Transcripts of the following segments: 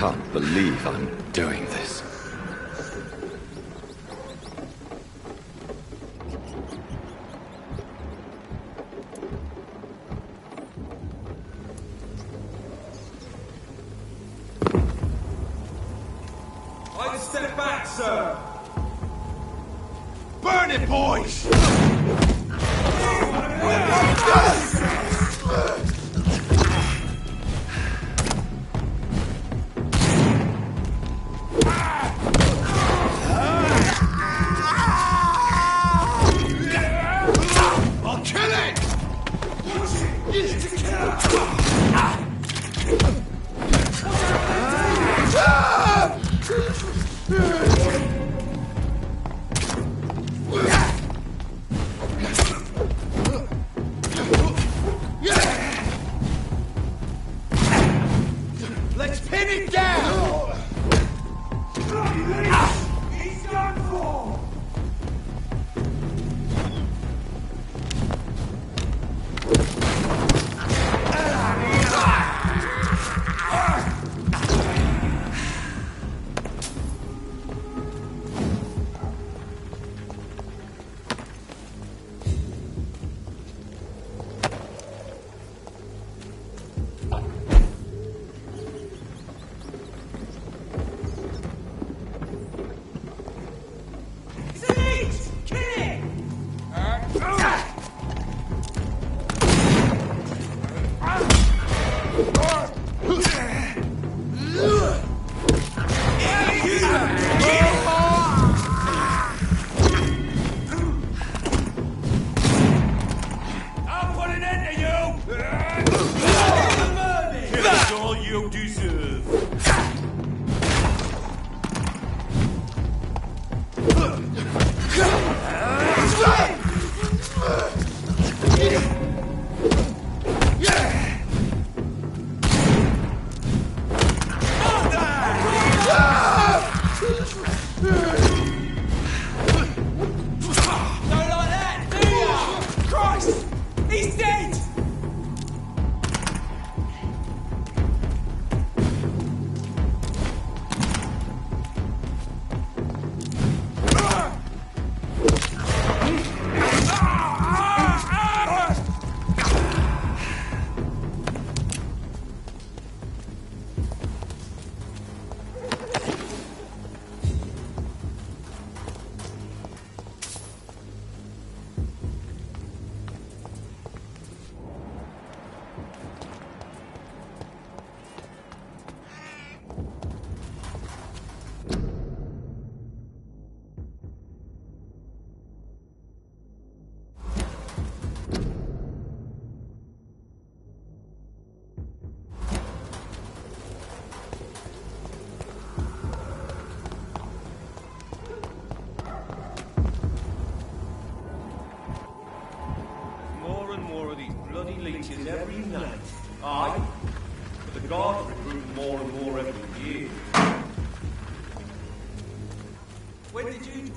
can't believe I'm doing this. I'd step back, sir! Burn it, boys! I'll kill it! Let's pin it down! He's done for! Every night. Aye. But the guards recruit more and more every year. When did you...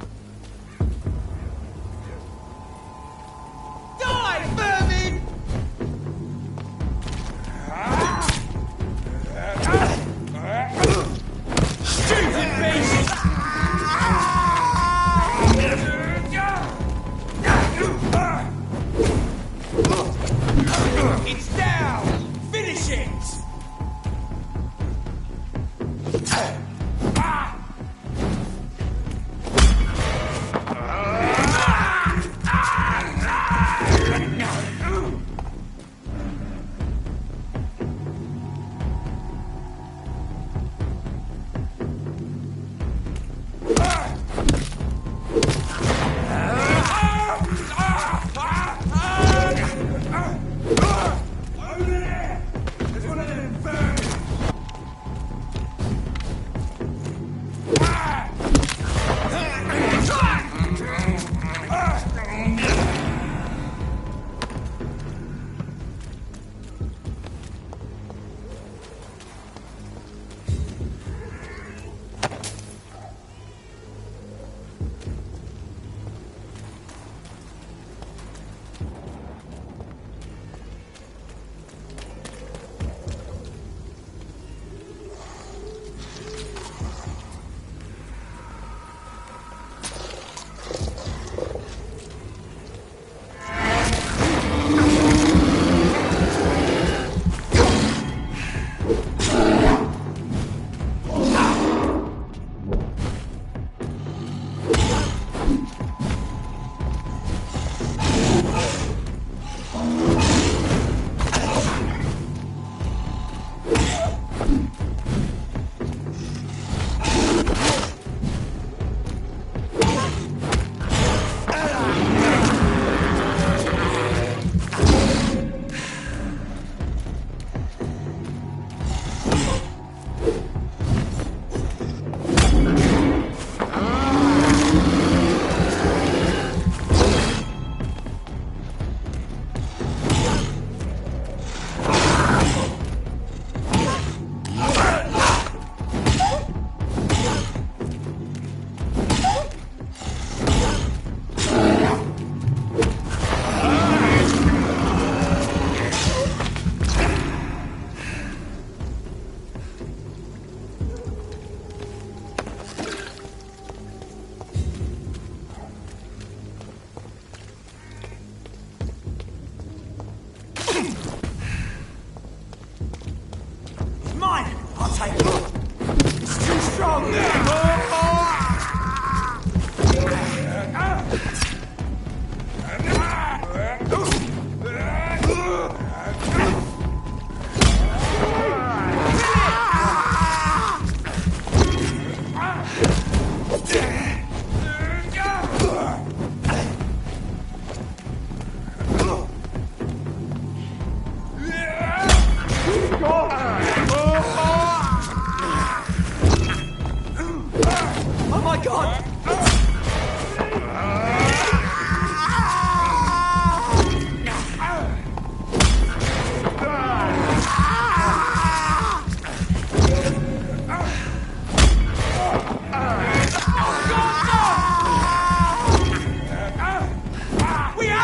Die, vermin! Stupid beast! It's down! Finish it!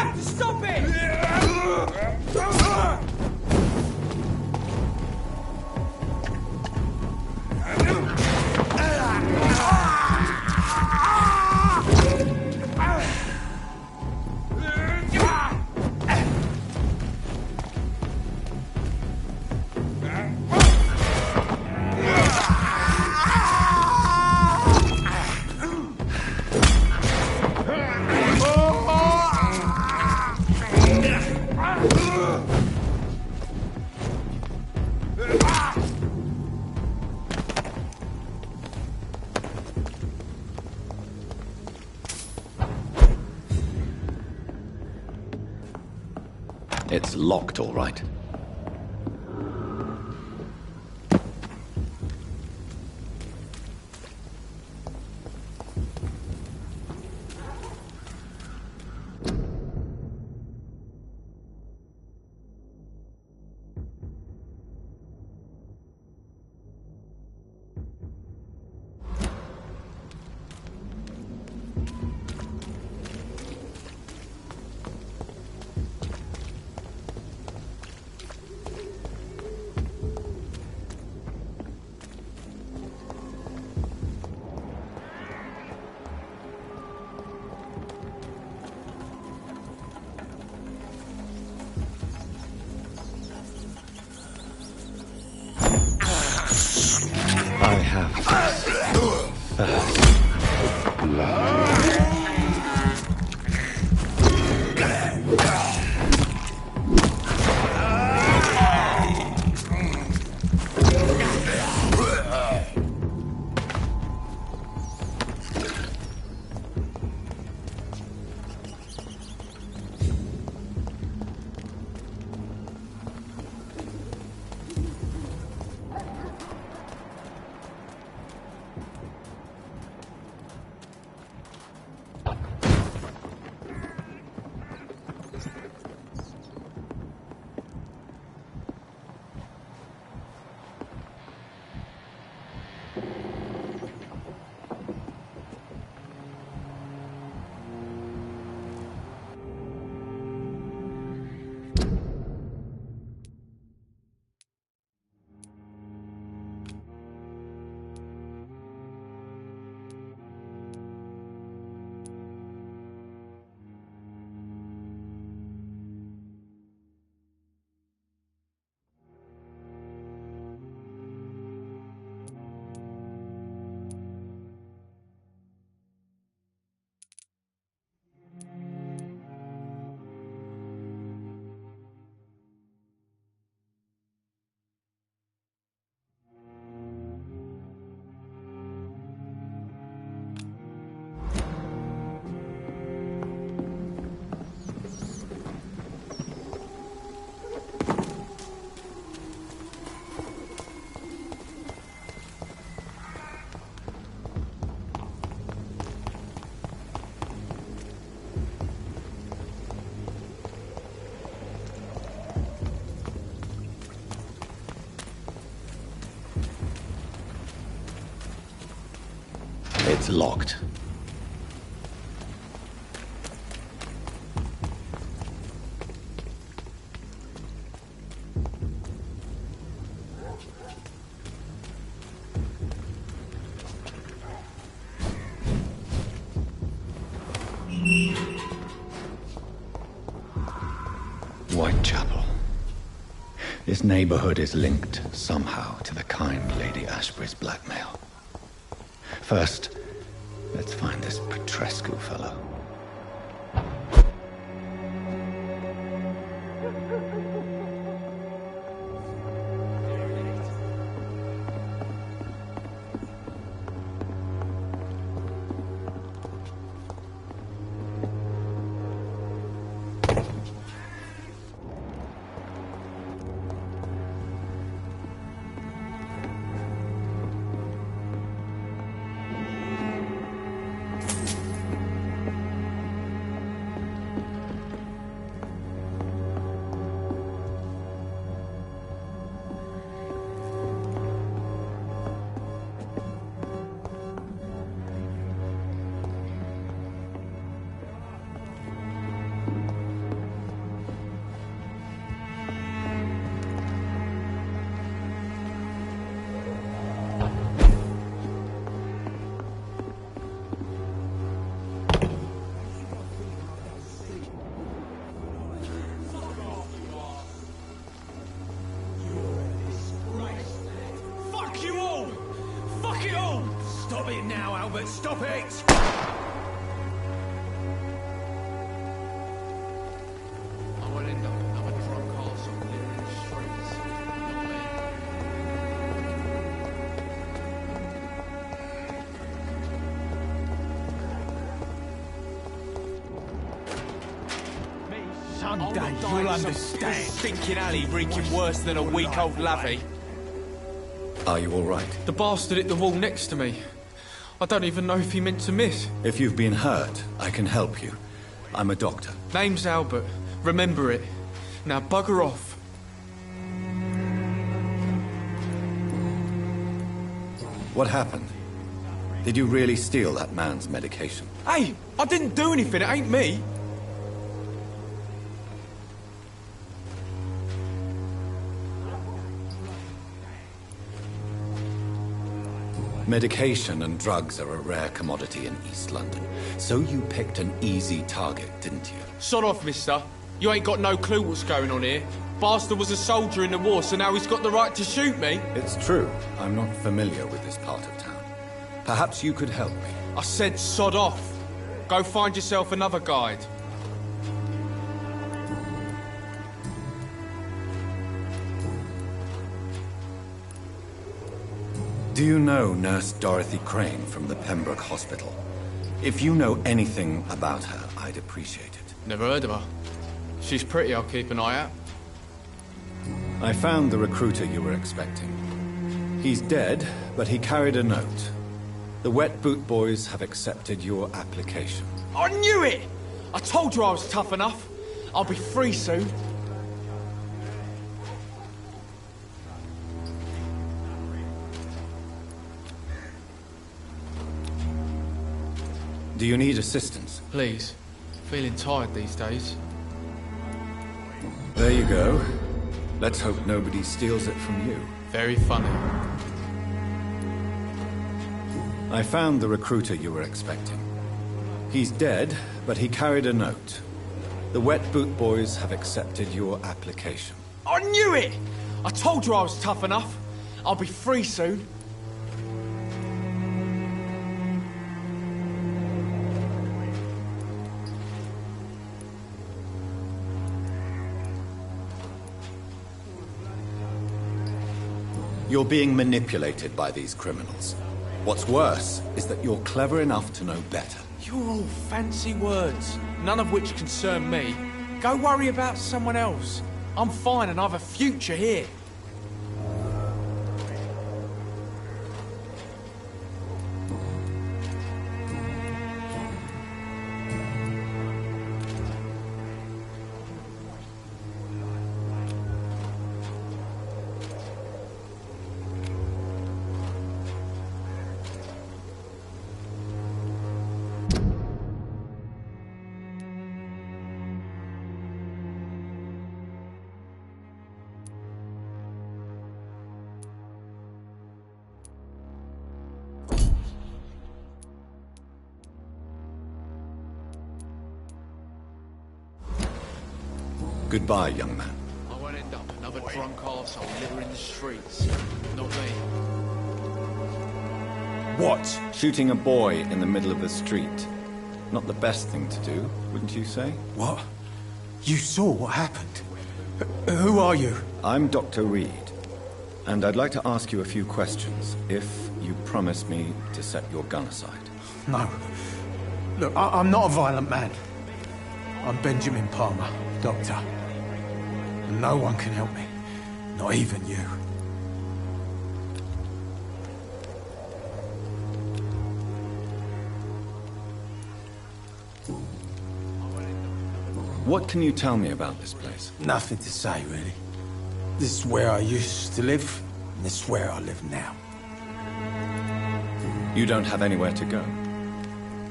have to stop it! It's locked, all right. I have this first blood. It's locked. Whitechapel. This neighborhood is linked somehow to the kind Lady Ashbury's blackmail. First, let's find this Petrescu fellow. Stop it now, Albert! Stop it! I won't end up another drunk arsehole living in the streets. Not me. Someday you'll understand. Stinking alley reeking worse than a week-old lavvy. Are you all right? The bastard hit the wall next to me. I don't even know if he meant to miss. If you've been hurt, I can help you. I'm a doctor. Name's Albert. Remember it. Now bugger off. What happened? Did you really steal that man's medication? Hey, I didn't do anything. It ain't me. Medication and drugs are a rare commodity in East London. So you picked an easy target, didn't you? Sod off, mister. You ain't got no clue what's going on here. Bastard was a soldier in the war, so now he's got the right to shoot me. It's true. I'm not familiar with this part of town. Perhaps you could help me. I said sod off. Go find yourself another guide. Do you know Nurse Dorothy Crane from the Pembroke Hospital? If you know anything about her, I'd appreciate it. Never heard of her. She's pretty, I'll keep an eye out. I found the recruiter you were expecting. He's dead, but he carried a note. The Wet Boot Boys have accepted your application. I knew it! I told you I was tough enough. I'll be free soon. Do you need assistance? Please. Feeling tired these days. There you go. Let's hope nobody steals it from you. Very funny. I found the recruiter you were expecting. He's dead, but he carried a note. The Wet Boot Boys have accepted your application. I knew it! I told you I was tough enough. I'll be free soon. You're being manipulated by these criminals. What's worse is that you're clever enough to know better. You're all fancy words, none of which concern me. Go worry about someone else. I'm fine and I've a future here. Goodbye, young man. I won't end up another drunk arsehole littering the streets. Not me. What? Shooting a boy in the middle of the street. Not the best thing to do, wouldn't you say? What? You saw what happened? Who are you? I'm Dr. Reid, and I'd like to ask you a few questions, if you promise me to set your gun aside. No. Look, I'm not a violent man. I'm Benjamin Palmer, doctor. And no one can help me. Not even you. What can you tell me about this place? Nothing to say, really. This is where I used to live, and this is where I live now. You don't have anywhere to go?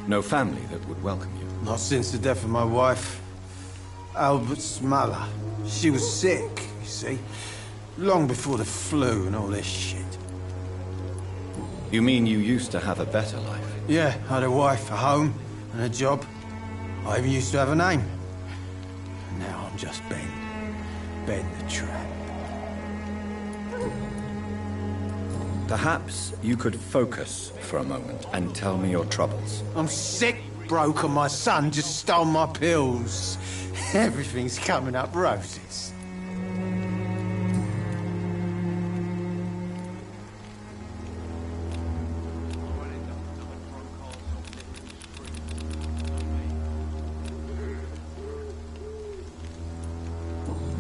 No family that would welcome you? Not since the death of my wife, Albert's mother. She was sick, you see. Long before the flu and all this shit. You mean you used to have a better life? Yeah, I had a wife, a home, and a job. I even used to have a name. And now I'm just Ben. Ben the Tramp. Perhaps you could focus for a moment and tell me your troubles. I'm sick, broke, and my son just stole my pills. Everything's coming up roses.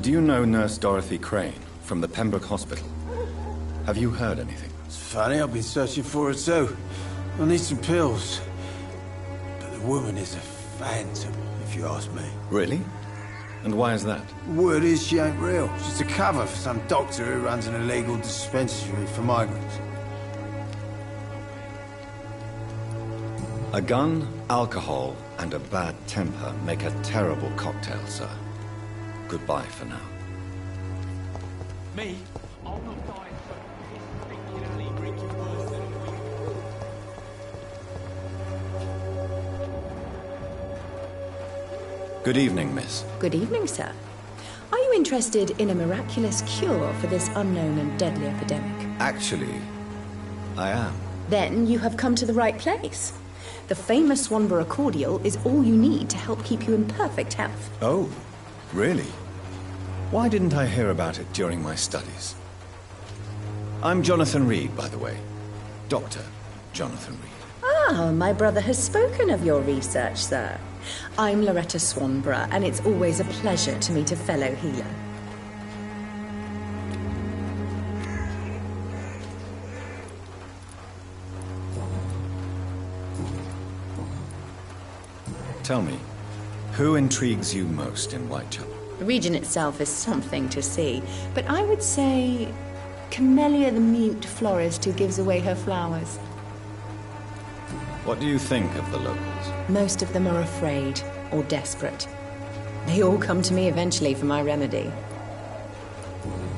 Do you know Nurse Dorothy Crane from the Pembroke Hospital? Have you heard anything? It's funny, I've been searching for her too. I need some pills. But the woman is a phantom, if you ask me. Really? And why is that? Word is she ain't real. She's a cover for some doctor who runs an illegal dispensary for migrants. A gun, alcohol, and a bad temper make a terrible cocktail, sir. Goodbye for now. Me? I'll not die so piss-stinking alley drinking worse than a week. Good evening, miss. Good evening, sir. Are you interested in a miraculous cure for this unknown and deadly epidemic? Actually, I am. Then you have come to the right place. The famous Swanborough cordial is all you need to help keep you in perfect health. Oh, really? Why didn't I hear about it during my studies? I'm Jonathan Reid, by the way. Dr. Jonathan Reid. Ah, my brother has spoken of your research, sir. I'm Loretta Swanborough, and it's always a pleasure to meet a fellow healer. Tell me, who intrigues you most in Whitechapel? The region itself is something to see, but I would say Camellia the mute florist who gives away her flowers. What do you think of the locals? Most of them are afraid or desperate. They all come to me eventually for my remedy.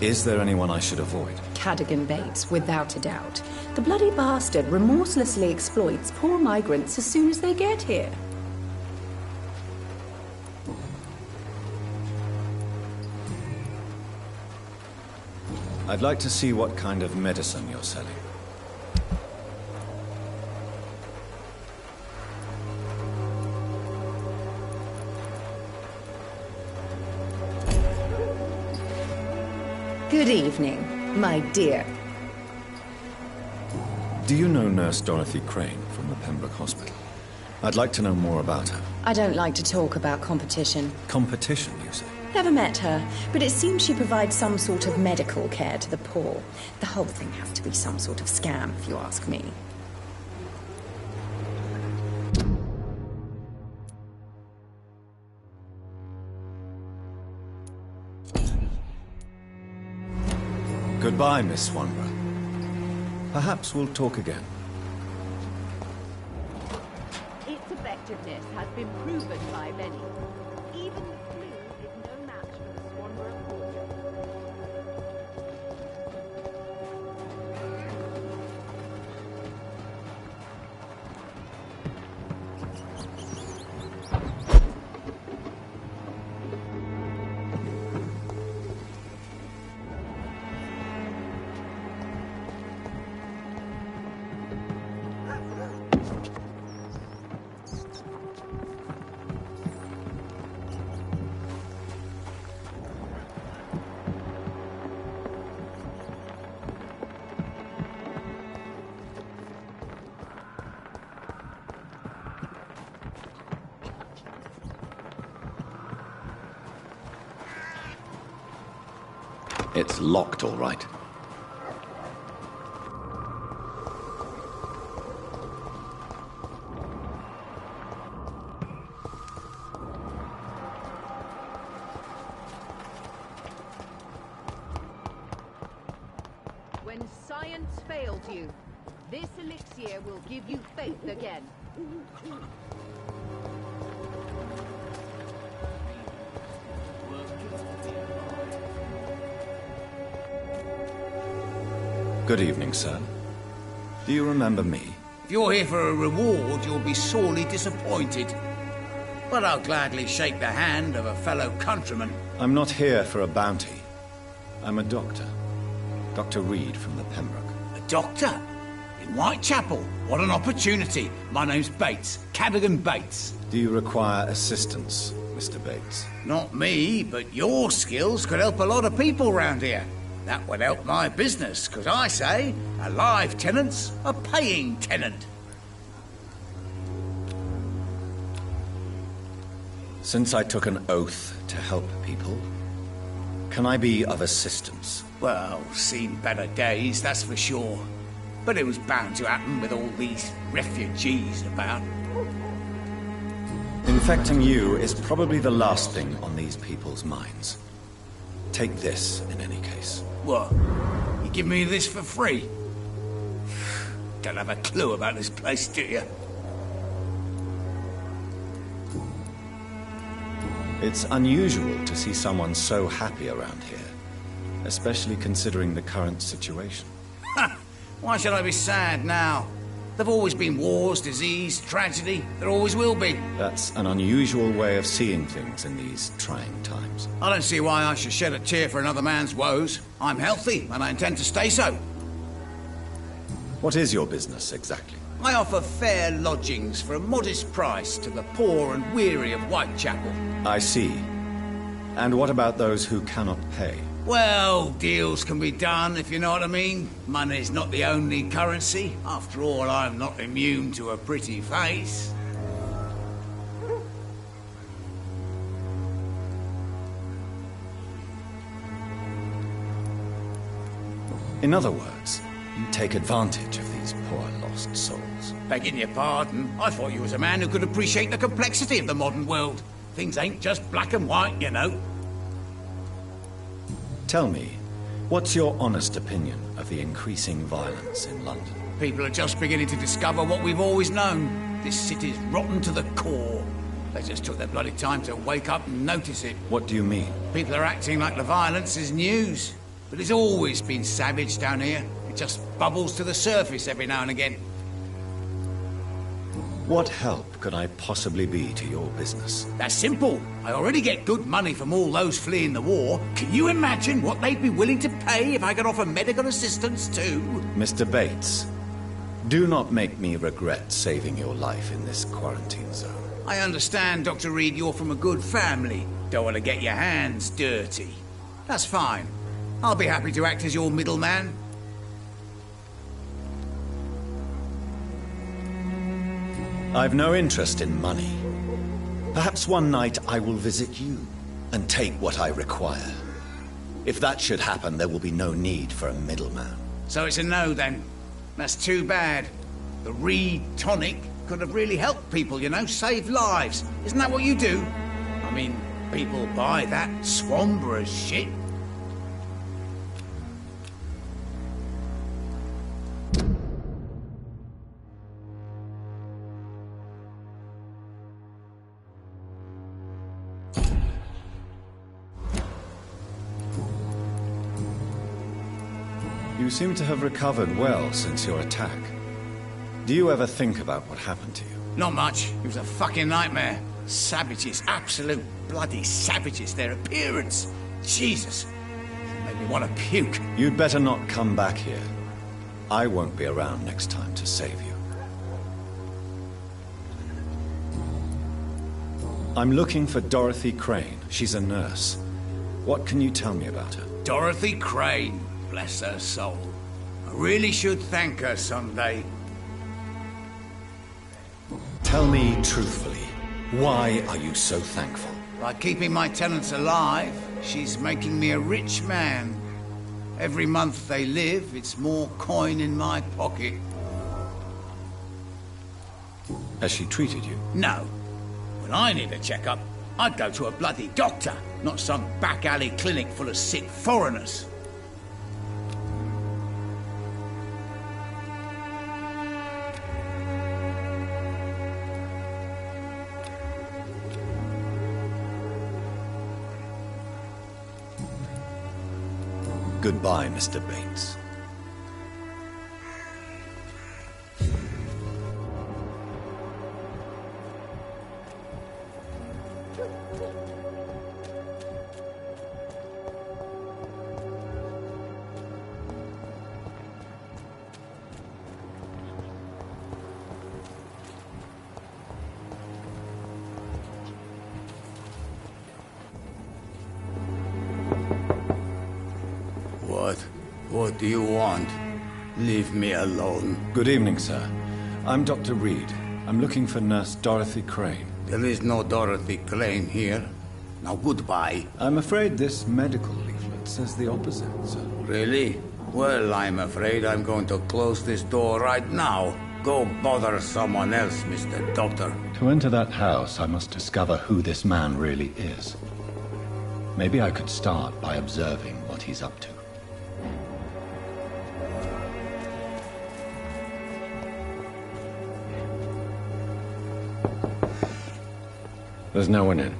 Is there anyone I should avoid? Cadogan Bates, without a doubt. The bloody bastard remorselessly exploits poor migrants as soon as they get here. I'd like to see what kind of medicine you're selling. Good evening, my dear. Do you know Nurse Dorothy Crane from the Pembroke Hospital? I'd like to know more about her. I don't like to talk about competition. Competition, you say? Never met her, but it seems she provides some sort of medical care to the poor. The whole thing has to be some sort of scam, if you ask me. Goodbye, Miss Swanborough. Perhaps we'll talk again. Its effectiveness has been proven by many. Even the flu is no match for the Swanborough cordial. It's locked, all right. When science fails you, this elixir will give you faith again. Good evening, sir. Do you remember me? If you're here for a reward, you'll be sorely disappointed. But I'll gladly shake the hand of a fellow countryman. I'm not here for a bounty. I'm a doctor. Dr. Reid from the Pembroke. A doctor? In Whitechapel? What an opportunity. My name's Bates. Cadogan Bates. Do you require assistance, Mr. Bates? Not me, but your skills could help a lot of people round here. That would help my business, because I say a live tenant's a paying tenant. Since I took an oath to help people, can I be of assistance? Well, seen better days, that's for sure. But it was bound to happen with all these refugees about. Infecting you is probably the last thing on these people's minds. Take this, in any case. What? You give me this for free? Don't have a clue about this place, do you? It's unusual to see someone so happy around here, especially considering the current situation. Ha! Why should I be sad now? There've always been wars, disease, tragedy. There always will be. That's an unusual way of seeing things in these trying times. I don't see why I should shed a tear for another man's woes. I'm healthy, and I intend to stay so. What is your business, exactly? I offer fair lodgings for a modest price to the poor and weary of Whitechapel. I see. And what about those who cannot pay? Well, deals can be done, if you know what I mean. Money's not the only currency. After all, I'm not immune to a pretty face. In other words, you take advantage of these poor lost souls. Begging your pardon, I thought you was a man who could appreciate the complexity of the modern world. Things ain't just black and white, you know. Tell me, what's your honest opinion of the increasing violence in London? People are just beginning to discover what we've always known. This city's rotten to the core. They just took their bloody time to wake up and notice it. What do you mean? People are acting like the violence is news. But it's always been savage down here. It just bubbles to the surface every now and again. What help could I possibly be to your business? That's simple. I already get good money from all those fleeing the war. Can you imagine what they'd be willing to pay if I could offer medical assistance too? Mr. Bates, do not make me regret saving your life in this quarantine zone. I understand, Dr. Reid, you're from a good family. Don't want to get your hands dirty. That's fine. I'll be happy to act as your middleman. I've no interest in money. Perhaps one night I will visit you and take what I require. If that should happen, there will be no need for a middleman. So it's a no, then. That's too bad. The Reid tonic could have really helped people, you know, save lives. Isn't that what you do? I mean, people buy that Swanborough shit. You seem to have recovered well since your attack. Do you ever think about what happened to you? Not much. It was a fucking nightmare. Savages, absolute bloody savages. Their appearance. Jesus. It made me want to puke. You'd better not come back here. I won't be around next time to save you. I'm looking for Dorothy Crane. She's a nurse. What can you tell me about her? Dorothy Crane. Bless her soul. I really should thank her someday. Tell me truthfully, why are you so thankful? By keeping my tenants alive, she's making me a rich man. Every month they live, it's more coin in my pocket. Has she treated you? No. When I need a checkup, I'd go to a bloody doctor, not some back alley clinic full of sick foreigners. Goodbye, Mr. Bates. What do you want? Leave me alone. Good evening, sir. I'm Dr. Reid. I'm looking for Nurse Dorothy Crane. There is no Dorothy Crane here. Now goodbye. I'm afraid this medical leaflet says the opposite, sir. Really? Well, I'm afraid I'm going to close this door right now. Go bother someone else, Mr. Doctor. To enter that house, I must discover who this man really is. Maybe I could start by observing what he's up to. There's no one in.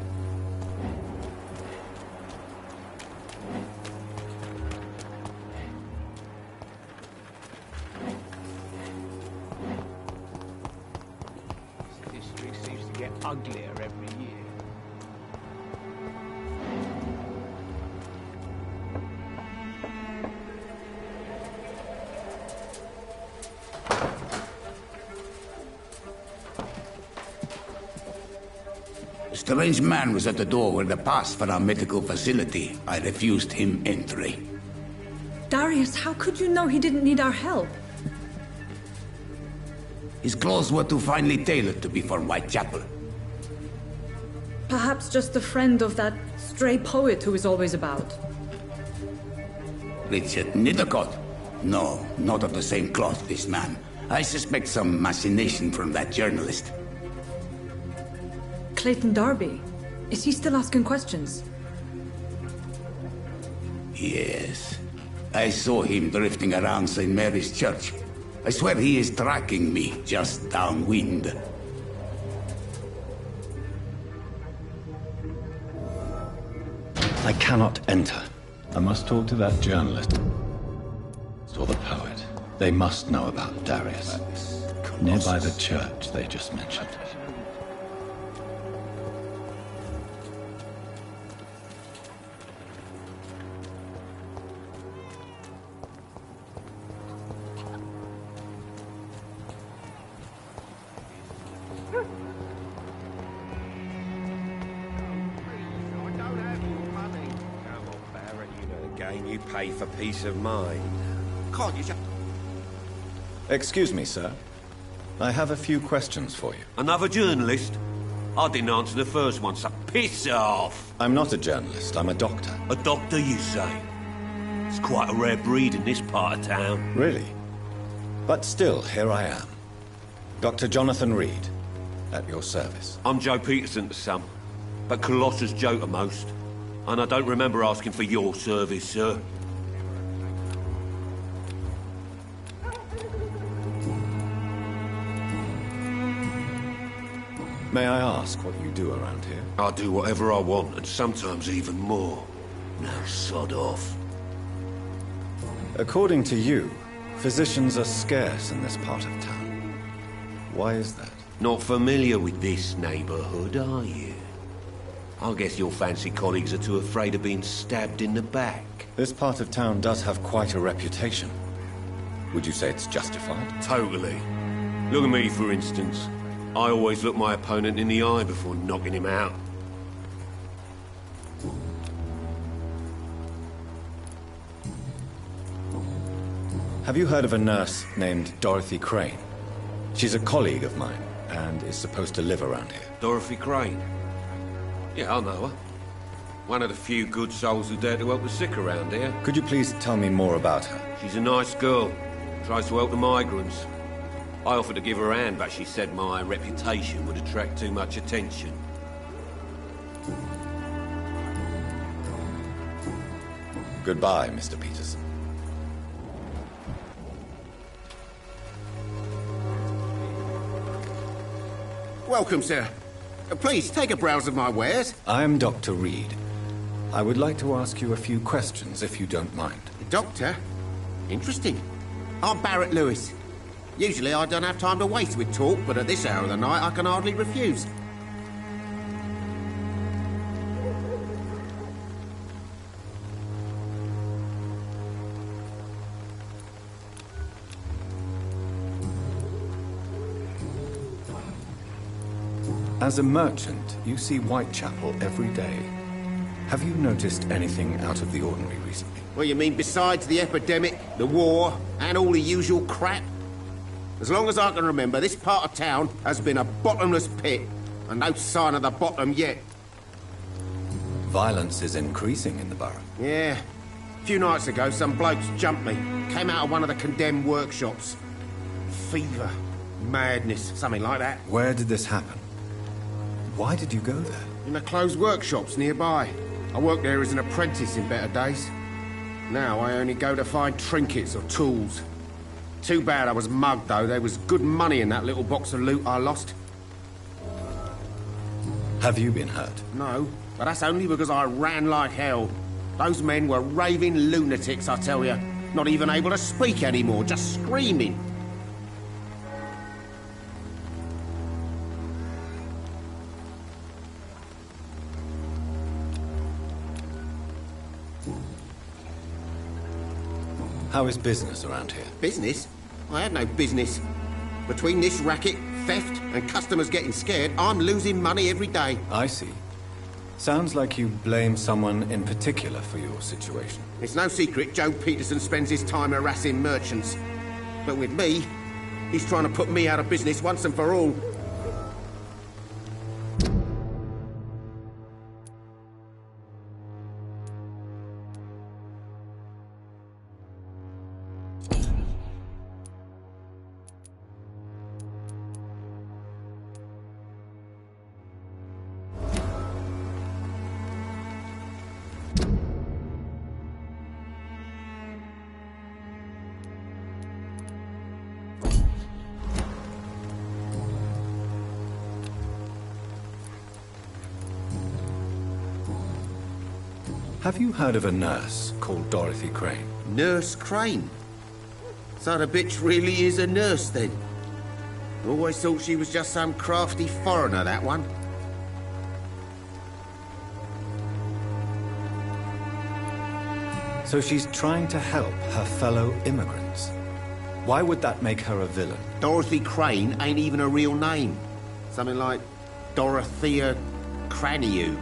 This street seems to get uglier every year. A strange man was at the door with a pass for our medical facility. I refused him entry. Darius, how could you know he didn't need our help? His clothes were too finely tailored to be for Whitechapel. Perhaps just a friend of that stray poet who is always about. Richard Nithercott? No, not of the same cloth, this man. I suspect some machination from that journalist. Clayton Darby. Is he still asking questions? Yes. I saw him drifting around St. Mary's Church. I swear he is tracking me just downwind. I cannot enter. I must talk to that journalist. Or the poet. They must know about Darius. Nearby the church they just mentioned. You pay for peace of mind. Can't you just... Excuse me, sir. I have a few questions for you. Another journalist? I didn't answer the first one, so piss off! I'm not a journalist, I'm a doctor. A doctor, you say? It's quite a rare breed in this part of town. Really? But still, here I am. Dr. Jonathan Reid, at your service. I'm Joe Peterson to some, but Colossus Joe to most. And I don't remember asking for your service, sir. May I ask what you do around here? I do whatever I want, and sometimes even more. Now sod off. According to you, physicians are scarce in this part of town. Why is that? Not familiar with this neighborhood, are you? I guess your fancy colleagues are too afraid of being stabbed in the back. This part of town does have quite a reputation. Would you say it's justified? Totally. Look at me, for instance. I always look my opponent in the eye before knocking him out. Have you heard of a nurse named Dorothy Crane? She's a colleague of mine, and is supposed to live around here. Dorothy Crane? Yeah, I know her. One of the few good souls who dare to help the sick around here. Could you please tell me more about her? She's a nice girl. Tries to help the migrants. I offered to give her a hand, but she said my reputation would attract too much attention. Goodbye, Mr. Peterson. Welcome, sir. Please, take a browse of my wares. I am Dr. Reid. I would like to ask you a few questions, if you don't mind. Doctor? Interesting. I'm Barrett Lewis. Usually I don't have time to waste with talk, but at this hour of the night I can hardly refuse. As a merchant, you see Whitechapel every day. Have you noticed anything out of the ordinary recently? Well, you mean besides the epidemic, the war, and all the usual crap? As long as I can remember, this part of town has been a bottomless pit, and no sign of the bottom yet. Violence is increasing in the borough. Yeah. A few nights ago, some blokes jumped me. Came out of one of the condemned workshops. Fever, madness, something like that. Where did this happen? Why did you go there? In the closed workshops nearby. I worked there as an apprentice in better days. Now I only go to find trinkets or tools. Too bad I was mugged, though. There was good money in that little box of loot I lost. Have you been hurt? No, but that's only because I ran like hell. Those men were raving lunatics, I tell you. Not even able to speak anymore, just screaming. How is business around here? Business? I had no business. Between this racket, theft, and customers getting scared, I'm losing money every day. I see. Sounds like you blame someone in particular for your situation. It's no secret Joe Peterson spends his time harassing merchants. But with me, he's trying to put me out of business once and for all. Have you heard of a nurse called Dorothy Crane? Nurse Crane? So the bitch really is a nurse, then? Always thought she was just some crafty foreigner, that one. So she's trying to help her fellow immigrants. Why would that make her a villain? Dorothy Crane ain't even a real name. Something like Dorothea Craniu.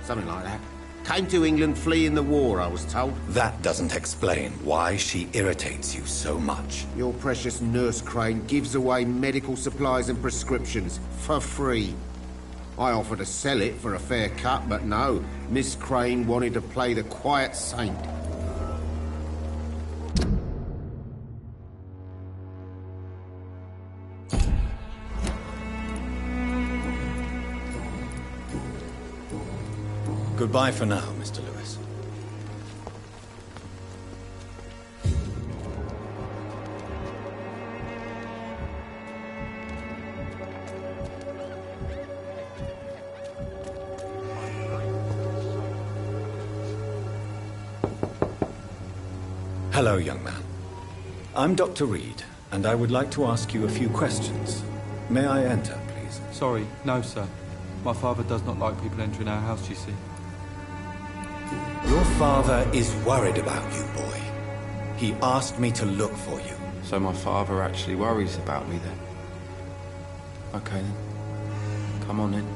Something like that. Came to England fleeing the war, I was told. That doesn't explain why she irritates you so much. Your precious Nurse Crane gives away medical supplies and prescriptions for free. I offered to sell it for a fair cut, but no. Miss Crane wanted to play the quiet saint. Goodbye for now, Mr. Lewis. Hello, young man. I'm Dr. Reid, and I would like to ask you a few questions. May I enter, please? Sorry, no, sir. My father does not like people entering our house, you see. Your father is worried about you, boy. He asked me to look for you. So my father actually worries about me, then? Okay, then. Come on in.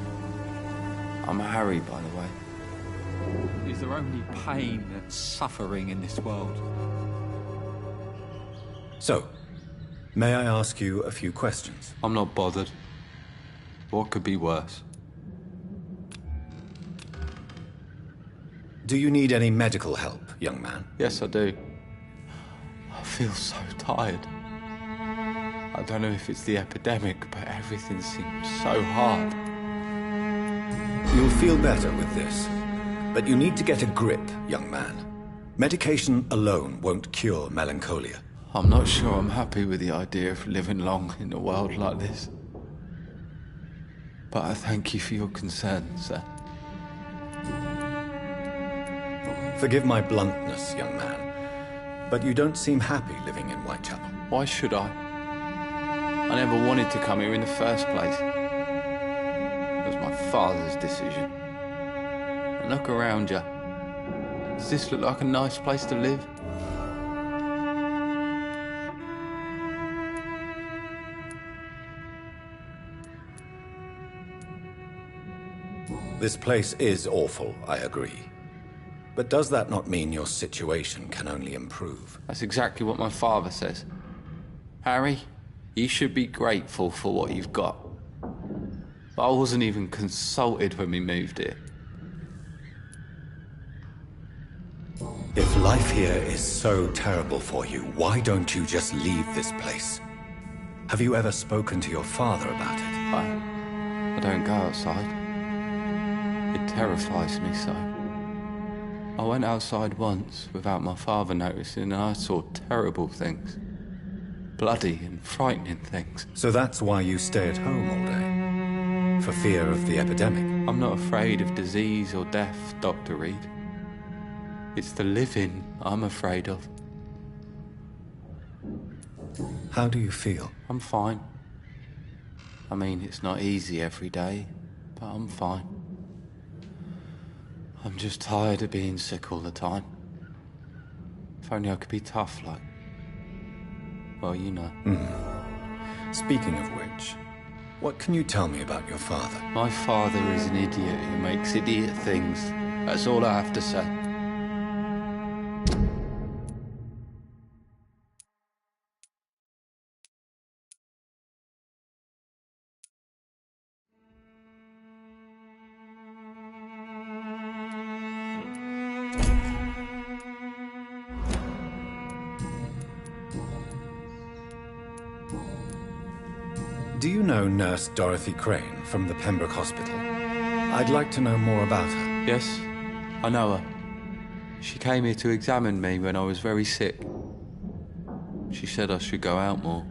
I'm Harry, by the way. Is there only pain and suffering in this world? So, may I ask you a few questions? I'm not bothered. What could be worse? Do you need any medical help, young man? Yes, I do. I feel so tired. I don't know if it's the epidemic, but everything seems so hard. You'll feel better with this, but you need to get a grip, young man. Medication alone won't cure melancholia. I'm not sure I'm happy with the idea of living long in a world like this. But I thank you for your concern, sir. Forgive my bluntness, young man, but you don't seem happy living in Whitechapel. Why should I? I never wanted to come here in the first place. It was my father's decision. And look around you. Does this look like a nice place to live? This place is awful, I agree. But does that not mean your situation can only improve? That's exactly what my father says. Harry, you should be grateful for what you've got. But I wasn't even consulted when we moved here. If life here is so terrible for you, why don't you just leave this place? Have you ever spoken to your father about it? I don't go outside. It terrifies me so. I went outside once without my father noticing and I saw terrible things. Bloody and frightening things. So that's why you stay at home all day? For fear of the epidemic? I'm not afraid of disease or death, Dr. Reid. It's the living I'm afraid of. How do you feel? I'm fine. I mean, it's not easy every day, but I'm fine. I'm just tired of being sick all the time. If only I could be tough like... well, you know. Speaking of which, what can you tell me about your father? My father is an idiot who makes idiot things. That's all I have to say. Do you know Nurse Dorothy Crane from the Pembroke Hospital? I'd like to know more about her. Yes, I know her. She came here to examine me when I was very sick. She said I should go out more.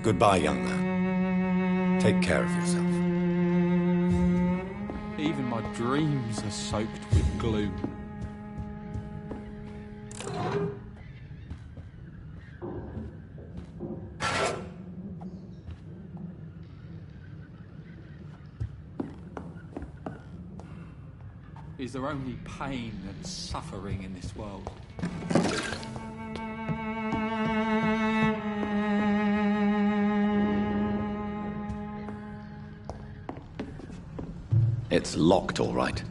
Goodbye, young man. Take care of yourself. Even my dreams are soaked with gloom. Is there only pain and suffering in this world? It's locked, all right.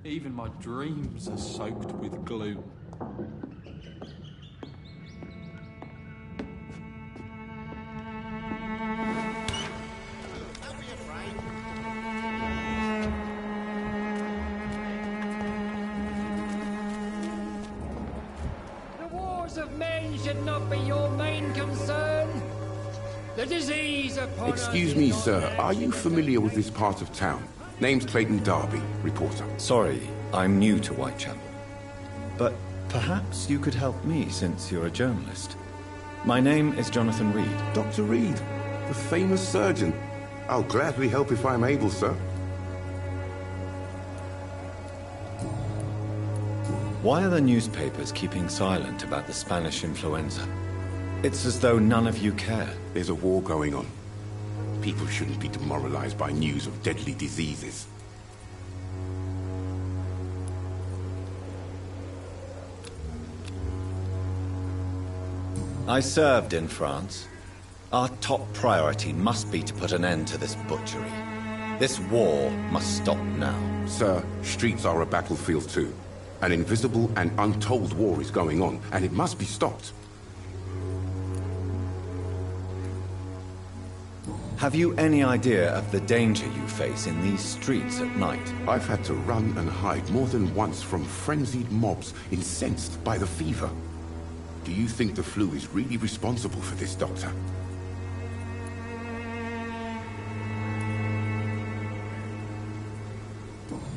Even my dreams are soaked with gloom. The wars of men should not be your main concern. The disease upon us... Excuse me, sir. Are you familiar with this part of town? Name's Clayton Darby, reporter. Sorry, I'm new to Whitechapel. But perhaps you could help me since you're a journalist. My name is Jonathan Reid. Dr. Reid, the famous surgeon. I'll gladly help if I'm able, sir. Why are the newspapers keeping silent about the Spanish influenza? It's as though none of you care. There's a war going on. People shouldn't be demoralized by news of deadly diseases. I served in France. Our top priority must be to put an end to this butchery. This war must stop now. Sir, streets are a battlefield too. An invisible and untold war is going on, and it must be stopped. Have you any idea of the danger you face in these streets at night? I've had to run and hide more than once from frenzied mobs incensed by the fever. Do you think the flu is really responsible for this, Doctor?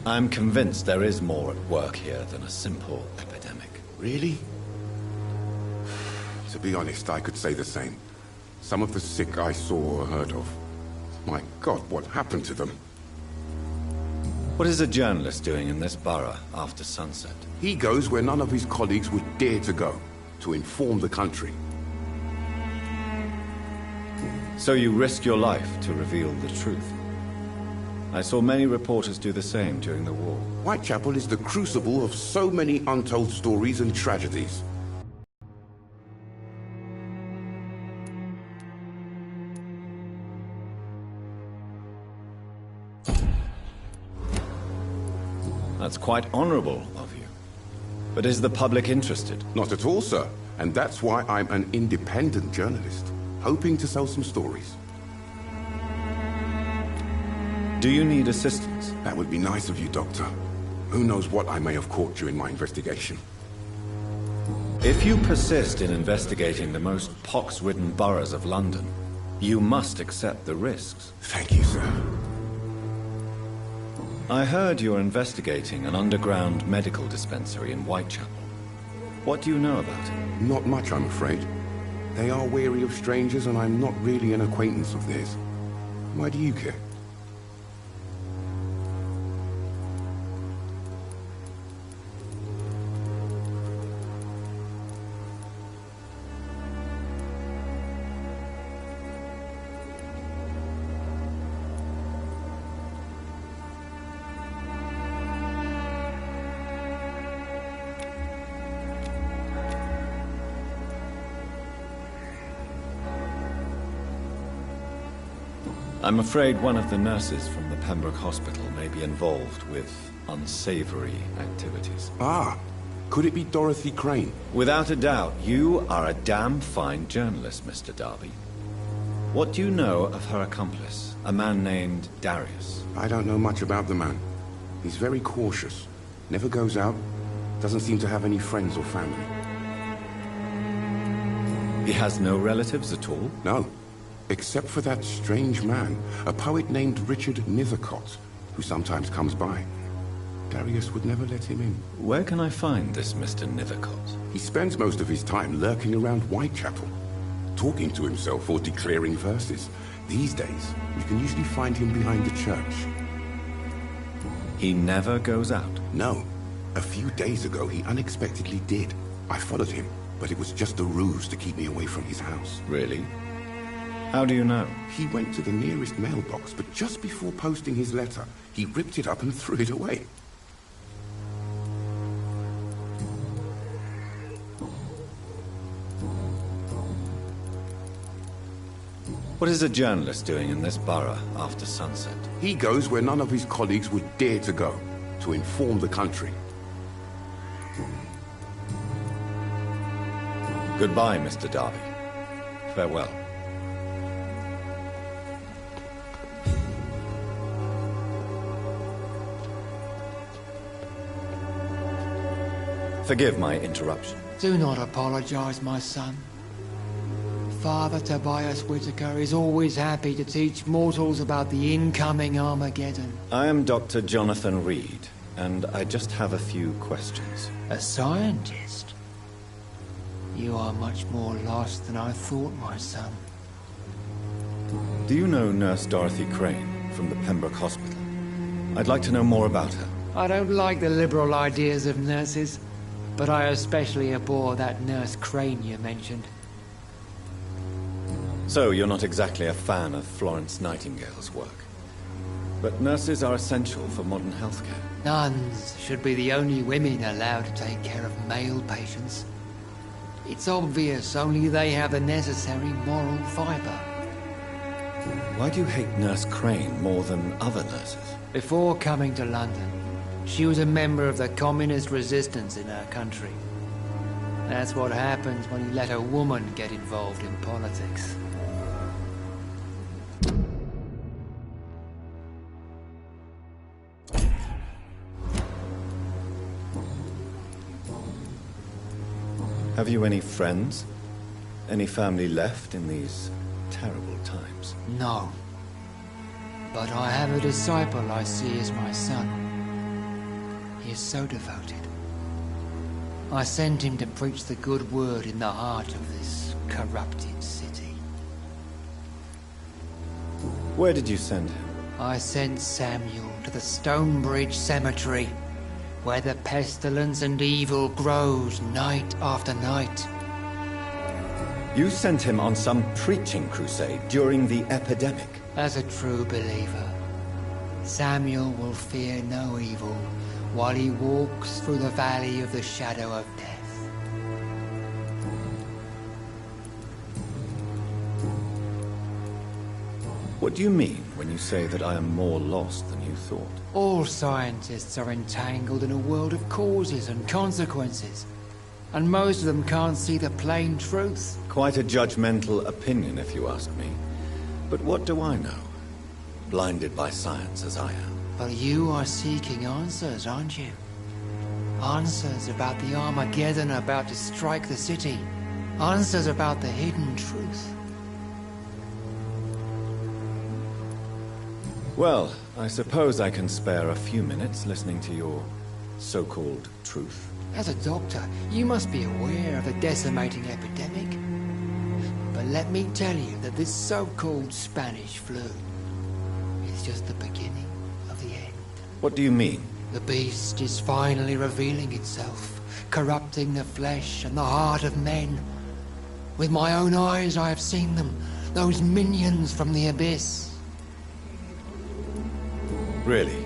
I'm convinced there is more at work here than a simple epidemic. Really? To be honest, I could say the same. Some of the sick I saw or heard of. My God, what happened to them? What is a journalist doing in this borough after sunset? He goes where none of his colleagues would dare to go, to inform the country. So you risk your life to reveal the truth. I saw many reporters do the same during the war. Whitechapel is the crucible of so many untold stories and tragedies. That's quite honorable of you. But is the public interested? Not at all, sir. And that's why I'm an independent journalist, hoping to sell some stories. Do you need assistance? That would be nice of you, Doctor. Who knows what I may have caught during my investigation. If you persist in investigating the most pox-ridden boroughs of London, you must accept the risks. Thank you, sir. I heard you're investigating an underground medical dispensary in Whitechapel. What do you know about it? Not much, I'm afraid. They are wary of strangers, and I'm not really an acquaintance of theirs. Why do you care? I'm afraid one of the nurses from the Pembroke Hospital may be involved with unsavory activities. Ah, could it be Dorothy Crane? Without a doubt, you are a damn fine journalist, Mr. Darby. What do you know of her accomplice, a man named Darius? I don't know much about the man. He's very cautious, never goes out, doesn't seem to have any friends or family. He has no relatives at all? No. Except for that strange man, a poet named Richard Nithercott, who sometimes comes by. Darius would never let him in. Where can I find this Mr. Nithercott? He spends most of his time lurking around Whitechapel, talking to himself or declaring verses. These days, you can usually find him behind the church. He never goes out? No. A few days ago, he unexpectedly did. I followed him, but it was just a ruse to keep me away from his house. Really? How do you know? He went to the nearest mailbox, but just before posting his letter, he ripped it up and threw it away. What is a journalist doing in this borough after sunset? He goes where none of his colleagues would dare to go, to inform the country. Goodbye, Mr. Darby. Farewell. Forgive my interruption. Do not apologize, my son. Father Tobias Whitaker is always happy to teach mortals about the incoming Armageddon. I am Dr. Jonathan Reid, and I just have a few questions. A scientist? You are much more lost than I thought, my son. Do you know Nurse Dorothy Crane from the Pembroke Hospital? I'd like to know more about her. I don't like the liberal ideas of nurses, but I especially abhor that Nurse Crane you mentioned. So, you're not exactly a fan of Florence Nightingale's work. But nurses are essential for modern healthcare. Nuns should be the only women allowed to take care of male patients. It's obvious only they have the necessary moral fibre. Why do you hate Nurse Crane more than other nurses? Before coming to London, she was a member of the communist resistance in her country. That's what happens when you let a woman get involved in politics. Have you any friends? Any family left in these terrible times? No. But I have a disciple I see as my son. He is so devoted. I sent him to preach the good word in the heart of this corrupted city. Where did you send him? I sent Samuel to the Stonebridge Cemetery, where the pestilence and evil grows night after night. You sent him on some preaching crusade during the epidemic. As a true believer, Samuel will fear no evil while he walks through the valley of the shadow of death. What do you mean when you say that I am more lost than you thought? All scientists are entangled in a world of causes and consequences, and most of them can't see the plain truth. Quite a judgmental opinion, if you ask me. But what do I know? Blinded by science as I am. But you are seeking answers, aren't you? Answers about the Armageddon about to strike the city. Answers about the hidden truth. Well, I suppose I can spare a few minutes listening to your so-called truth. As a doctor, you must be aware of the decimating epidemic. But let me tell you that this so-called Spanish flu is just the beginning of the end. What do you mean? The beast is finally revealing itself, corrupting the flesh and the heart of men. With my own eyes I have seen them, those minions from the abyss. Really?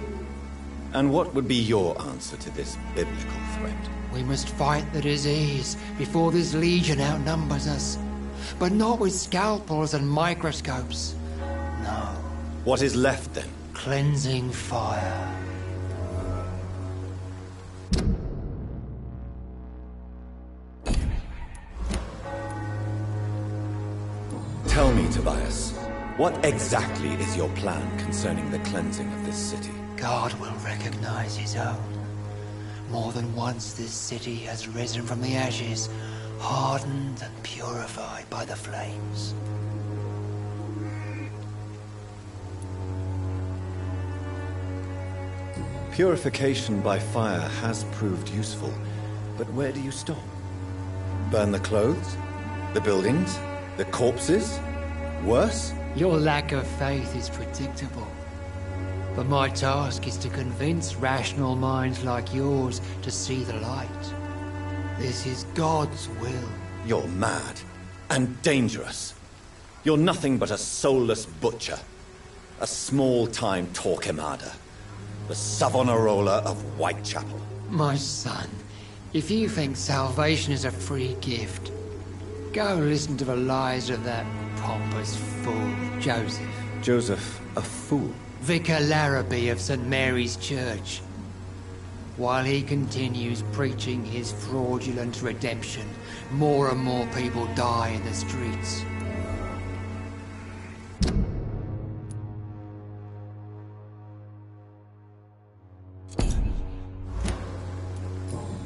And what would be your answer to this biblical threat? We must fight the disease before this legion outnumbers us. But not with scalpels and microscopes. No. What is left then? Cleansing fire. Tell me, Tobias, what exactly is your plan concerning the cleansing of this city? God will recognize his own. More than once this city has risen from the ashes, hardened and purified by the flames. Purification by fire has proved useful, but where do you stop? Burn the clothes? The buildings? The corpses? Worse? Your lack of faith is predictable. But my task is to convince rational minds like yours to see the light. This is God's will. You're mad and dangerous. You're nothing but a soulless butcher. A small-time Torquemada. The Savonarola of Whitechapel. My son, if you think salvation is a free gift, go listen to the lies of that pompous fool, Joseph. Joseph, a fool? Vicar Larrabee of St. Mary's Church. While he continues preaching his fraudulent redemption, more and more people die in the streets.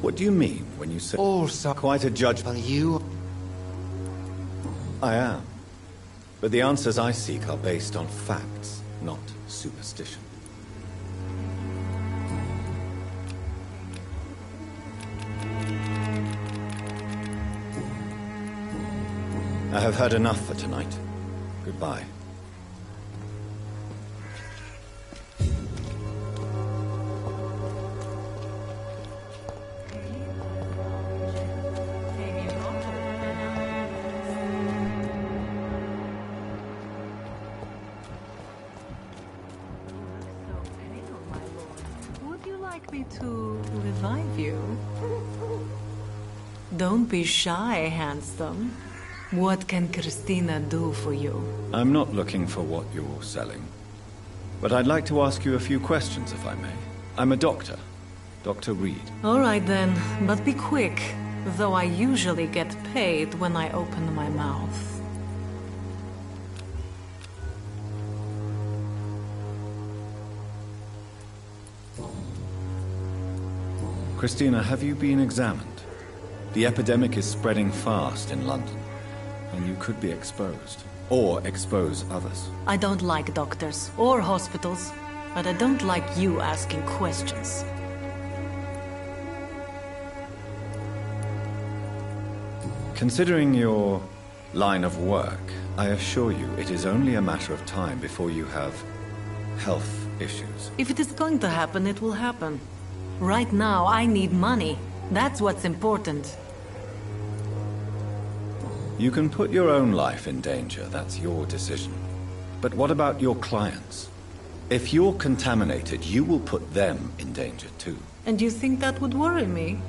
What do you mean when you say... Also... Quite a judgment. You... I am. But the answers I seek are based on facts, not superstition. I have heard enough for tonight. Goodbye. like me to revive you? Don't be shy, handsome. What can Christina do for you? I'm not looking for what you're selling. But I'd like to ask you a few questions, if I may. I'm a doctor. Dr. Reid. All right then, but be quick. Though I usually get paid when I open my mouth. Christina, have you been examined? The epidemic is spreading fast in London, and you could be exposed. Or expose others. I don't like doctors or hospitals, but I don't like you asking questions. Considering your line of work, I assure you it is only a matter of time before you have health issues. If it is going to happen, it will happen. Right now, I need money. That's what's important. You can put your own life in danger, that's your decision. But what about your clients? If you're contaminated, you will put them in danger too. And you think that would worry me?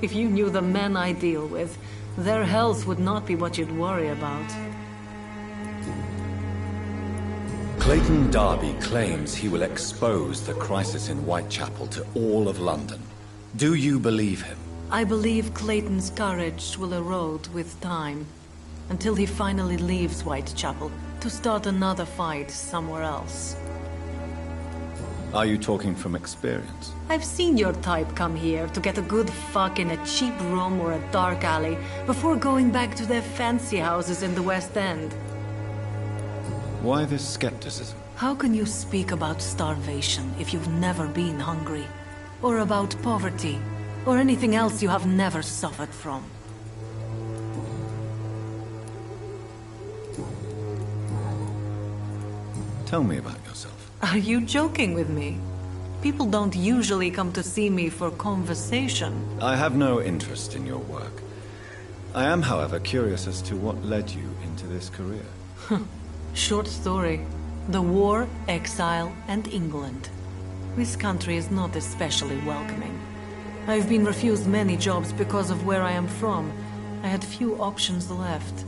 If you knew the men I deal with, their health would not be what you'd worry about. Clayton Darby claims he will expose the crisis in Whitechapel to all of London. Do you believe him? I believe Clayton's courage will erode with time, until he finally leaves Whitechapel to start another fight somewhere else. Are you talking from experience? I've seen your type come here to get a good fuck in a cheap room or a dark alley before going back to their fancy houses in the West End. Why this skepticism? How can you speak about starvation if you've never been hungry? Or about poverty? Or anything else you have never suffered from? Tell me about yourself. Are you joking with me? People don't usually come to see me for conversation. I have no interest in your work. I am, however, curious as to what led you into this career. Short story. The war, exile, and England. This country is not especially welcoming. I've been refused many jobs because of where I am from. I had few options left.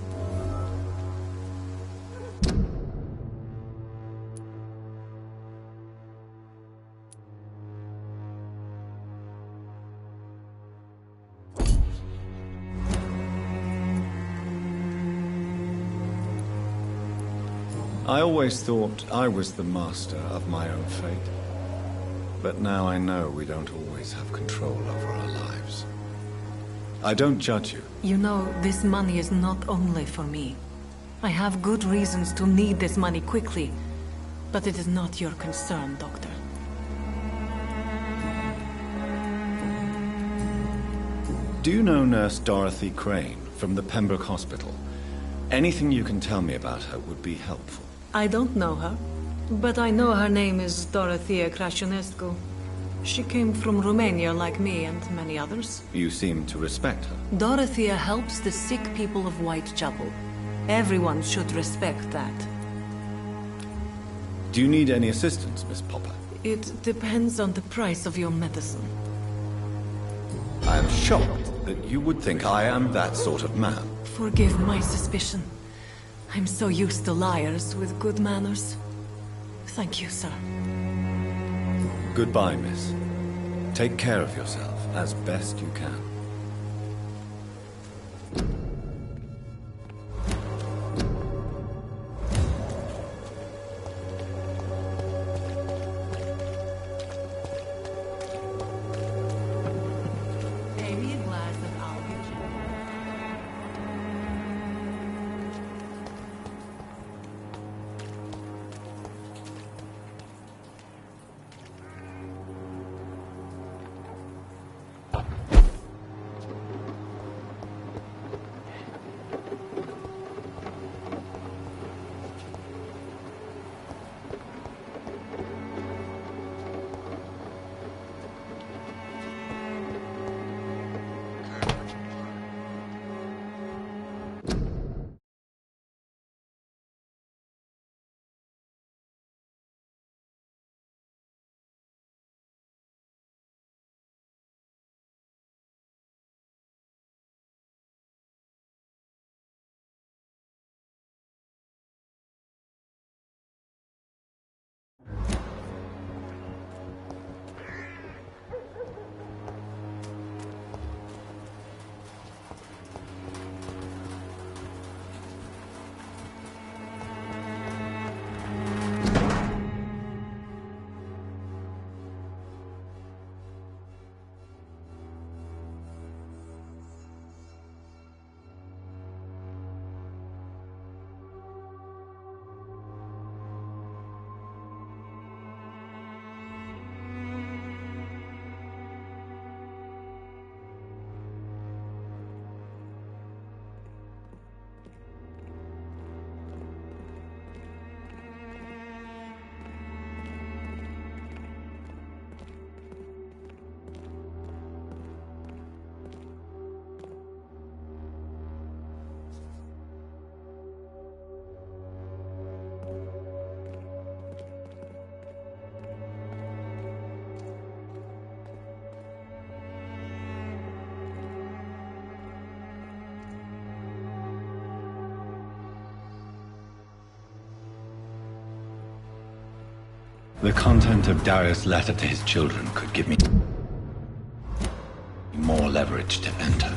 I always thought I was the master of my own fate. But now I know we don't always have control over our lives. I don't judge you. You know, this money is not only for me. I have good reasons to need this money quickly, but it is not your concern, Doctor. Do you know Nurse Dorothy Crane from the Pembroke Hospital? Anything you can tell me about her would be helpful. I don't know her, but I know her name is Dorothea Crăciunescu. She came from Romania like me and many others. You seem to respect her. Dorothea helps the sick people of Whitechapel. Everyone should respect that. Do you need any assistance, Miss Popper? It depends on the price of your medicine. I am shocked that you would think I am that sort of man. Forgive my suspicion. I'm so used to liars with good manners. Thank you, sir. Goodbye, miss. Take care of yourself as best you can. The content of Darius' letter to his children could give me more leverage to enter.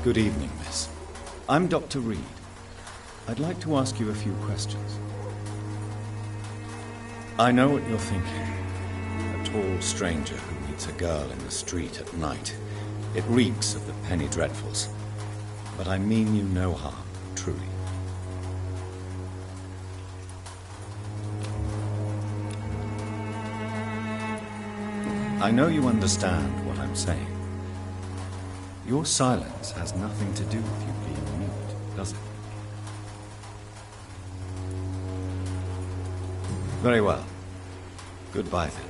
Good evening, miss. I'm Dr. Reid. I'd like to ask you a few questions. I know what you're thinking. A tall stranger who meets a girl in the street at night. It reeks of the penny dreadfuls. But I mean you no harm, truly. I know you understand what I'm saying. Your silence has nothing to do with you being mute, does it? Very well. Goodbye then.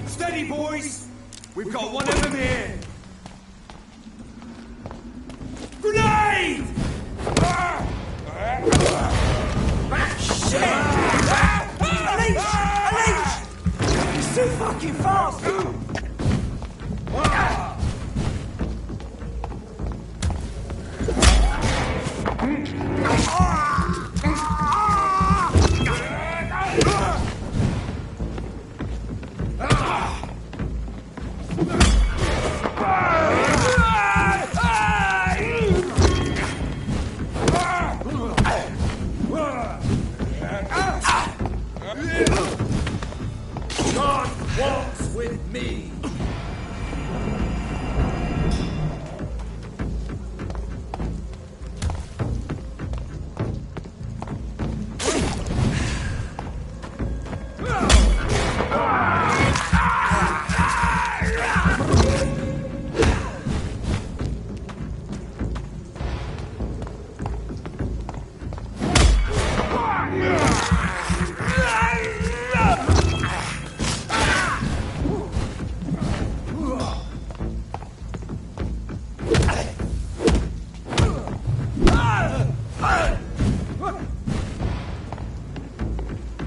Steady, boys! We've got one of them here! Grenade! Shit! Unleash! He's too fucking fast! God walks with me!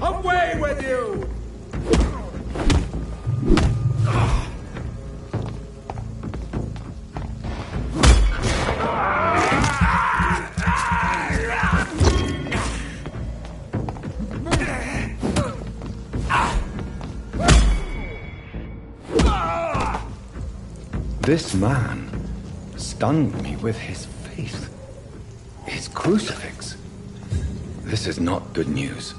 Away with you! This man stunned me with his faith. His crucifix. This is not good news.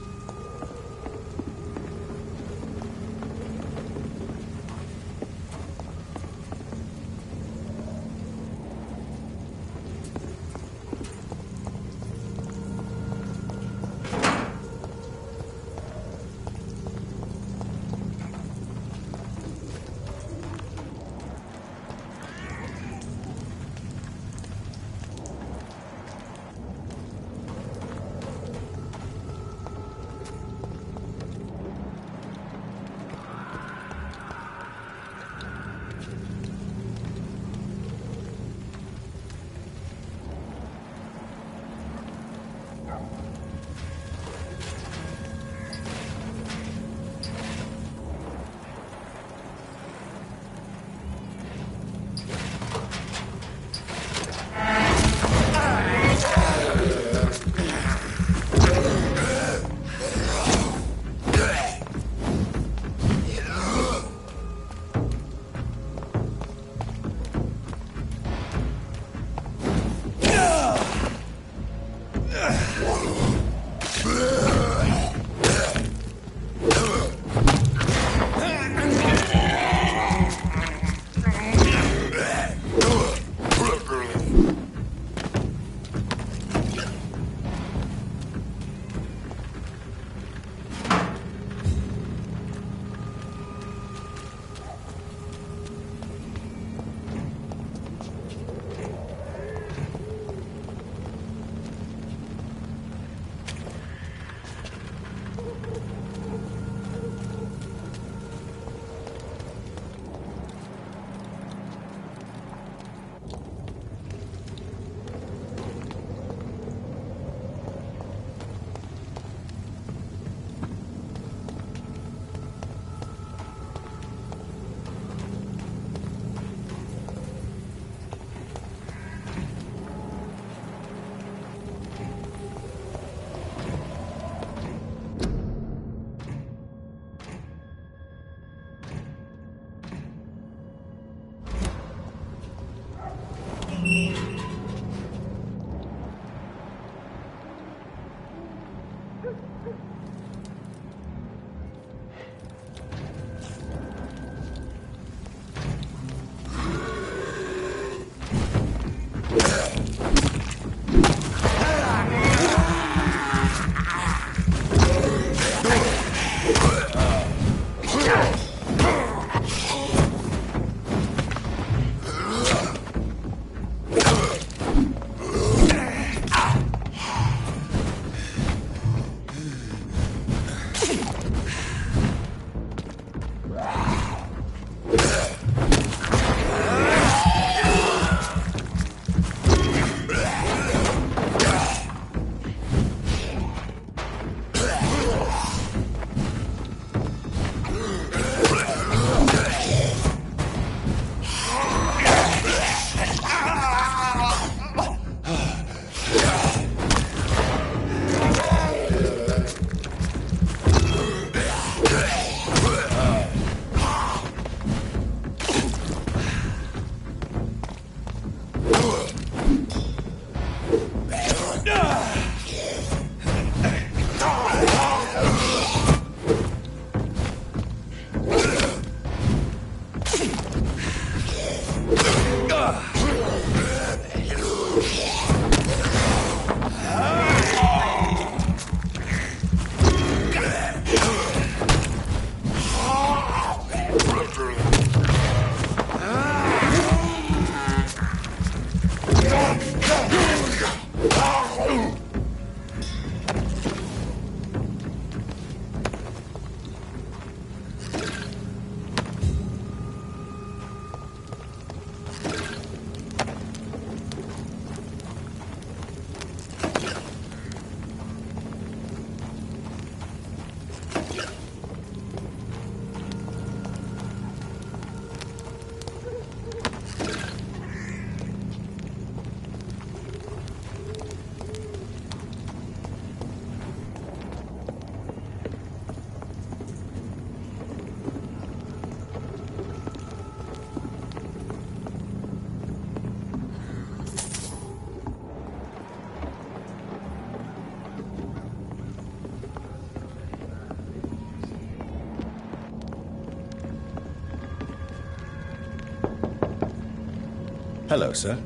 Hello, sir.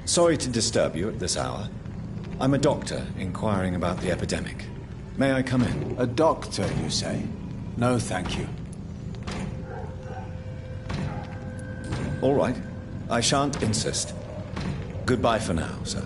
Sorry to disturb you at this hour. I'm a doctor inquiring about the epidemic. May I come in? A doctor, you say? No, thank you. All right. I shan't insist. Goodbye for now, sir.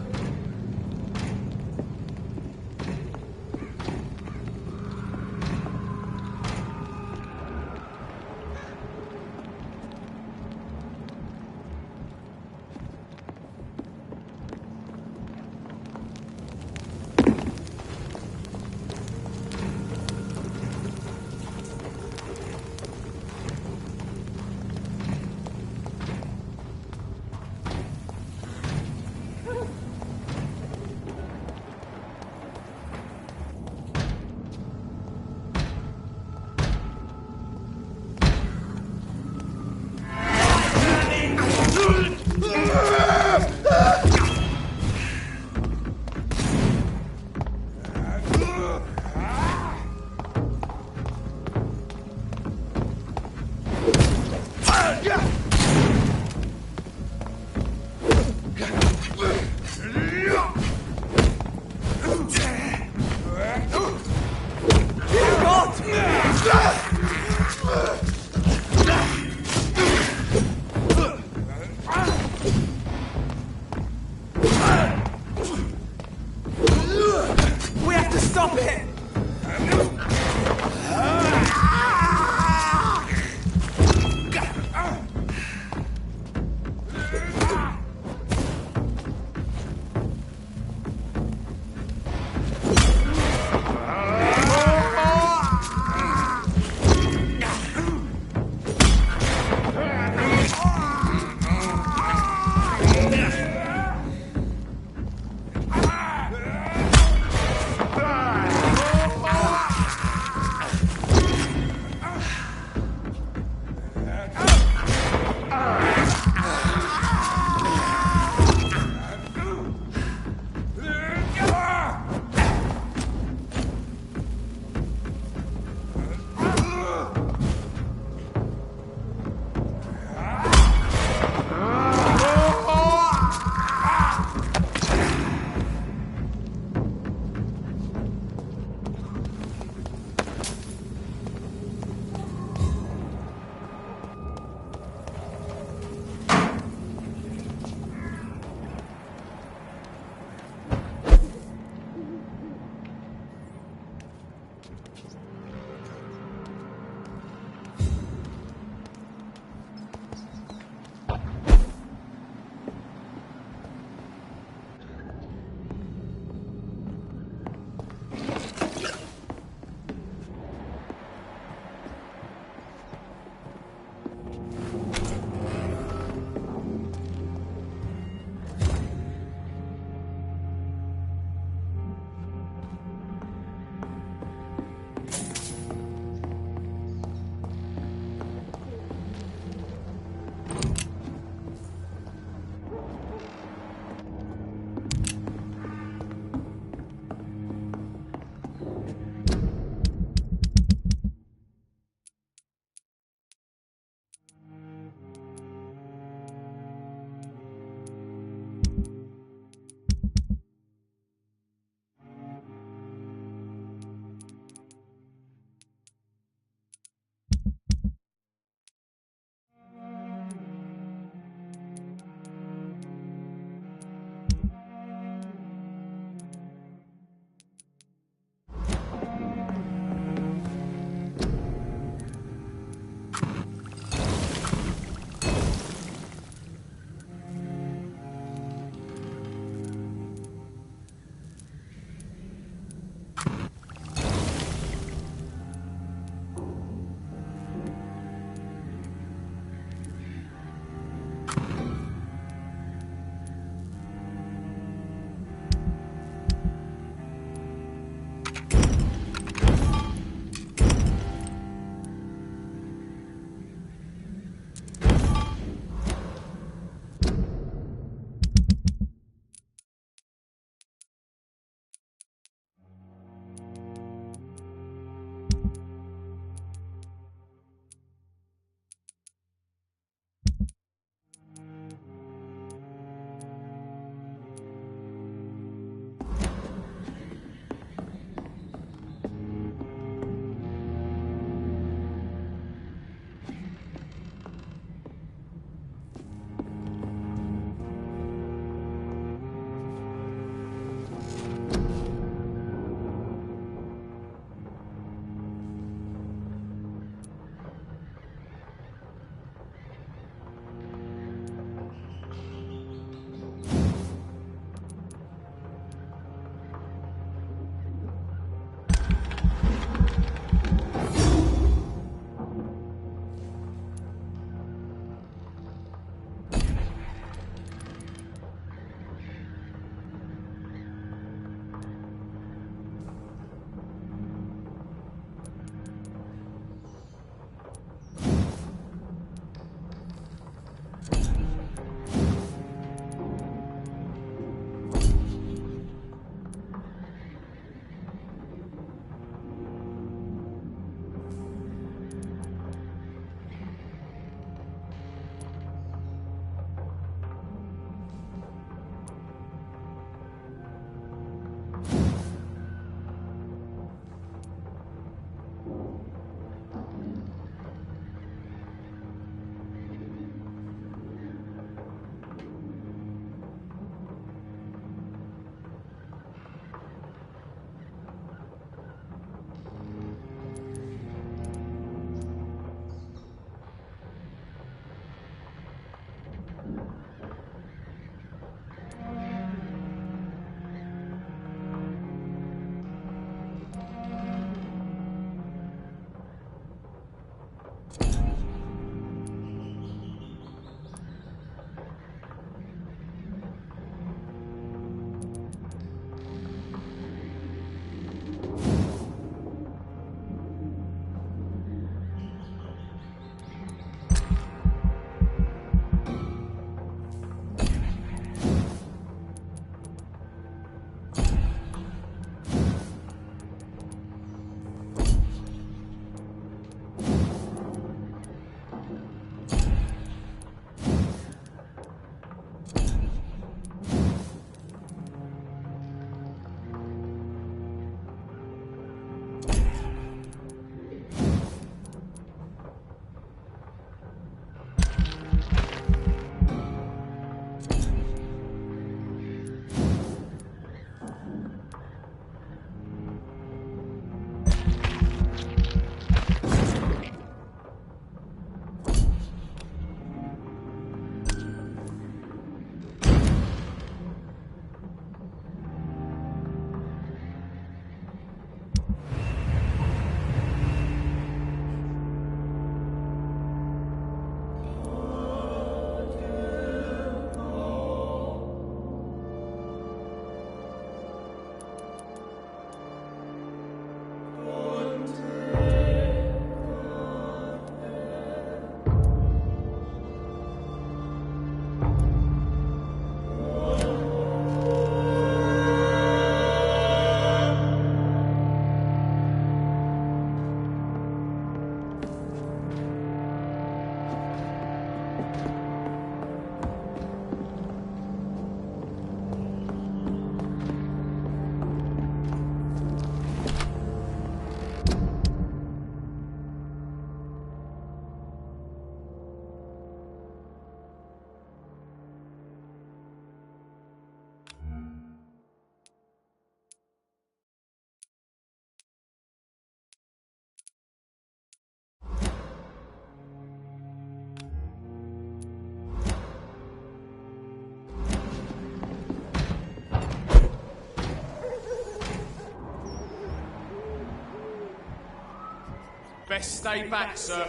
Best stay back, sir.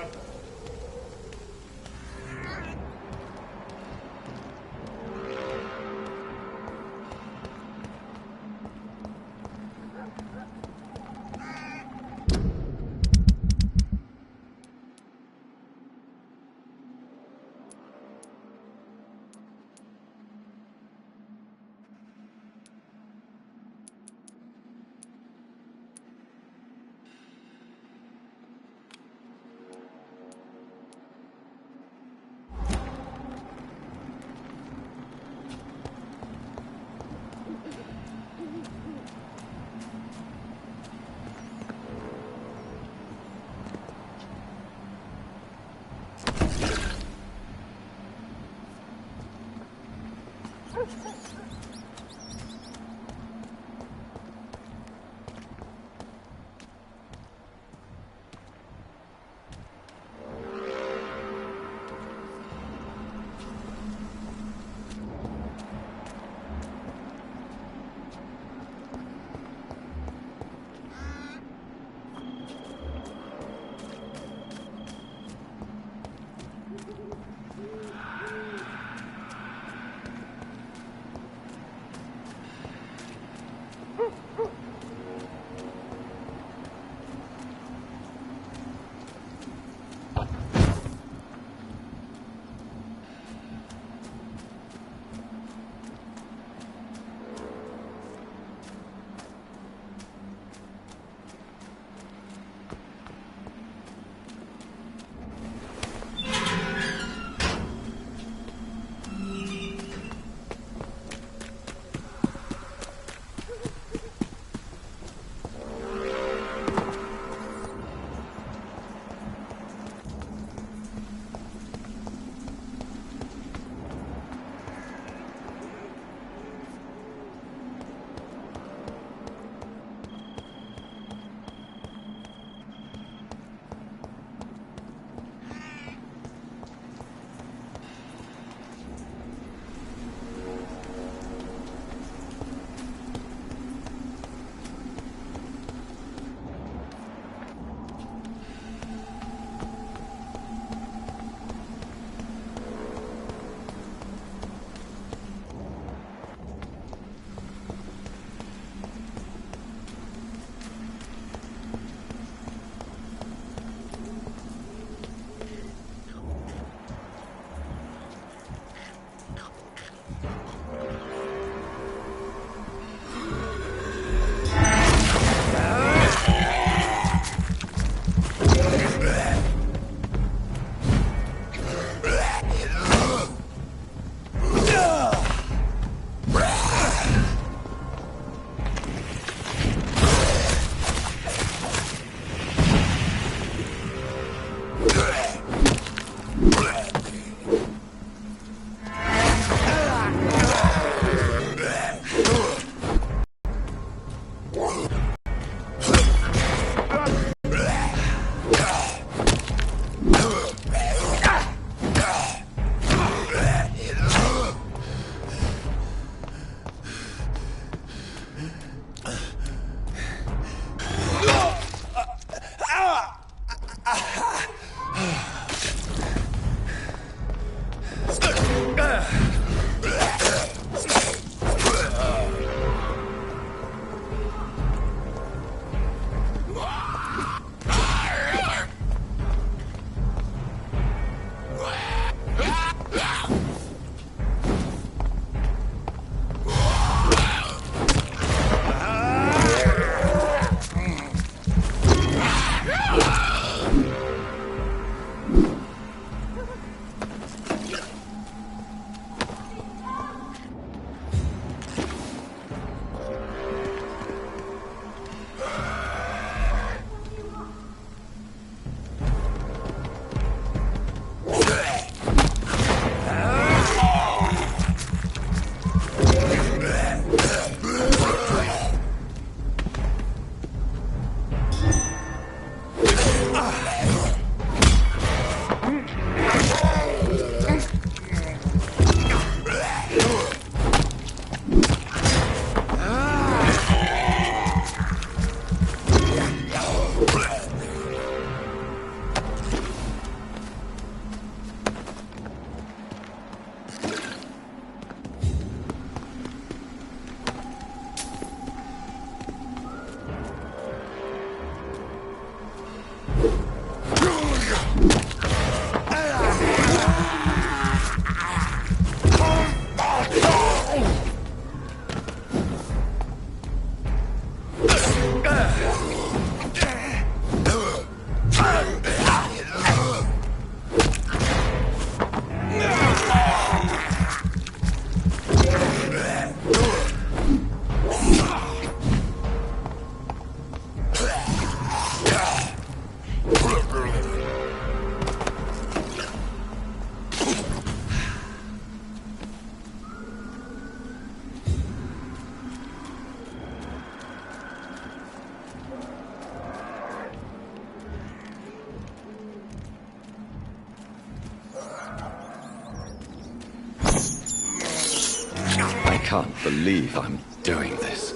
can't believe I'm doing this.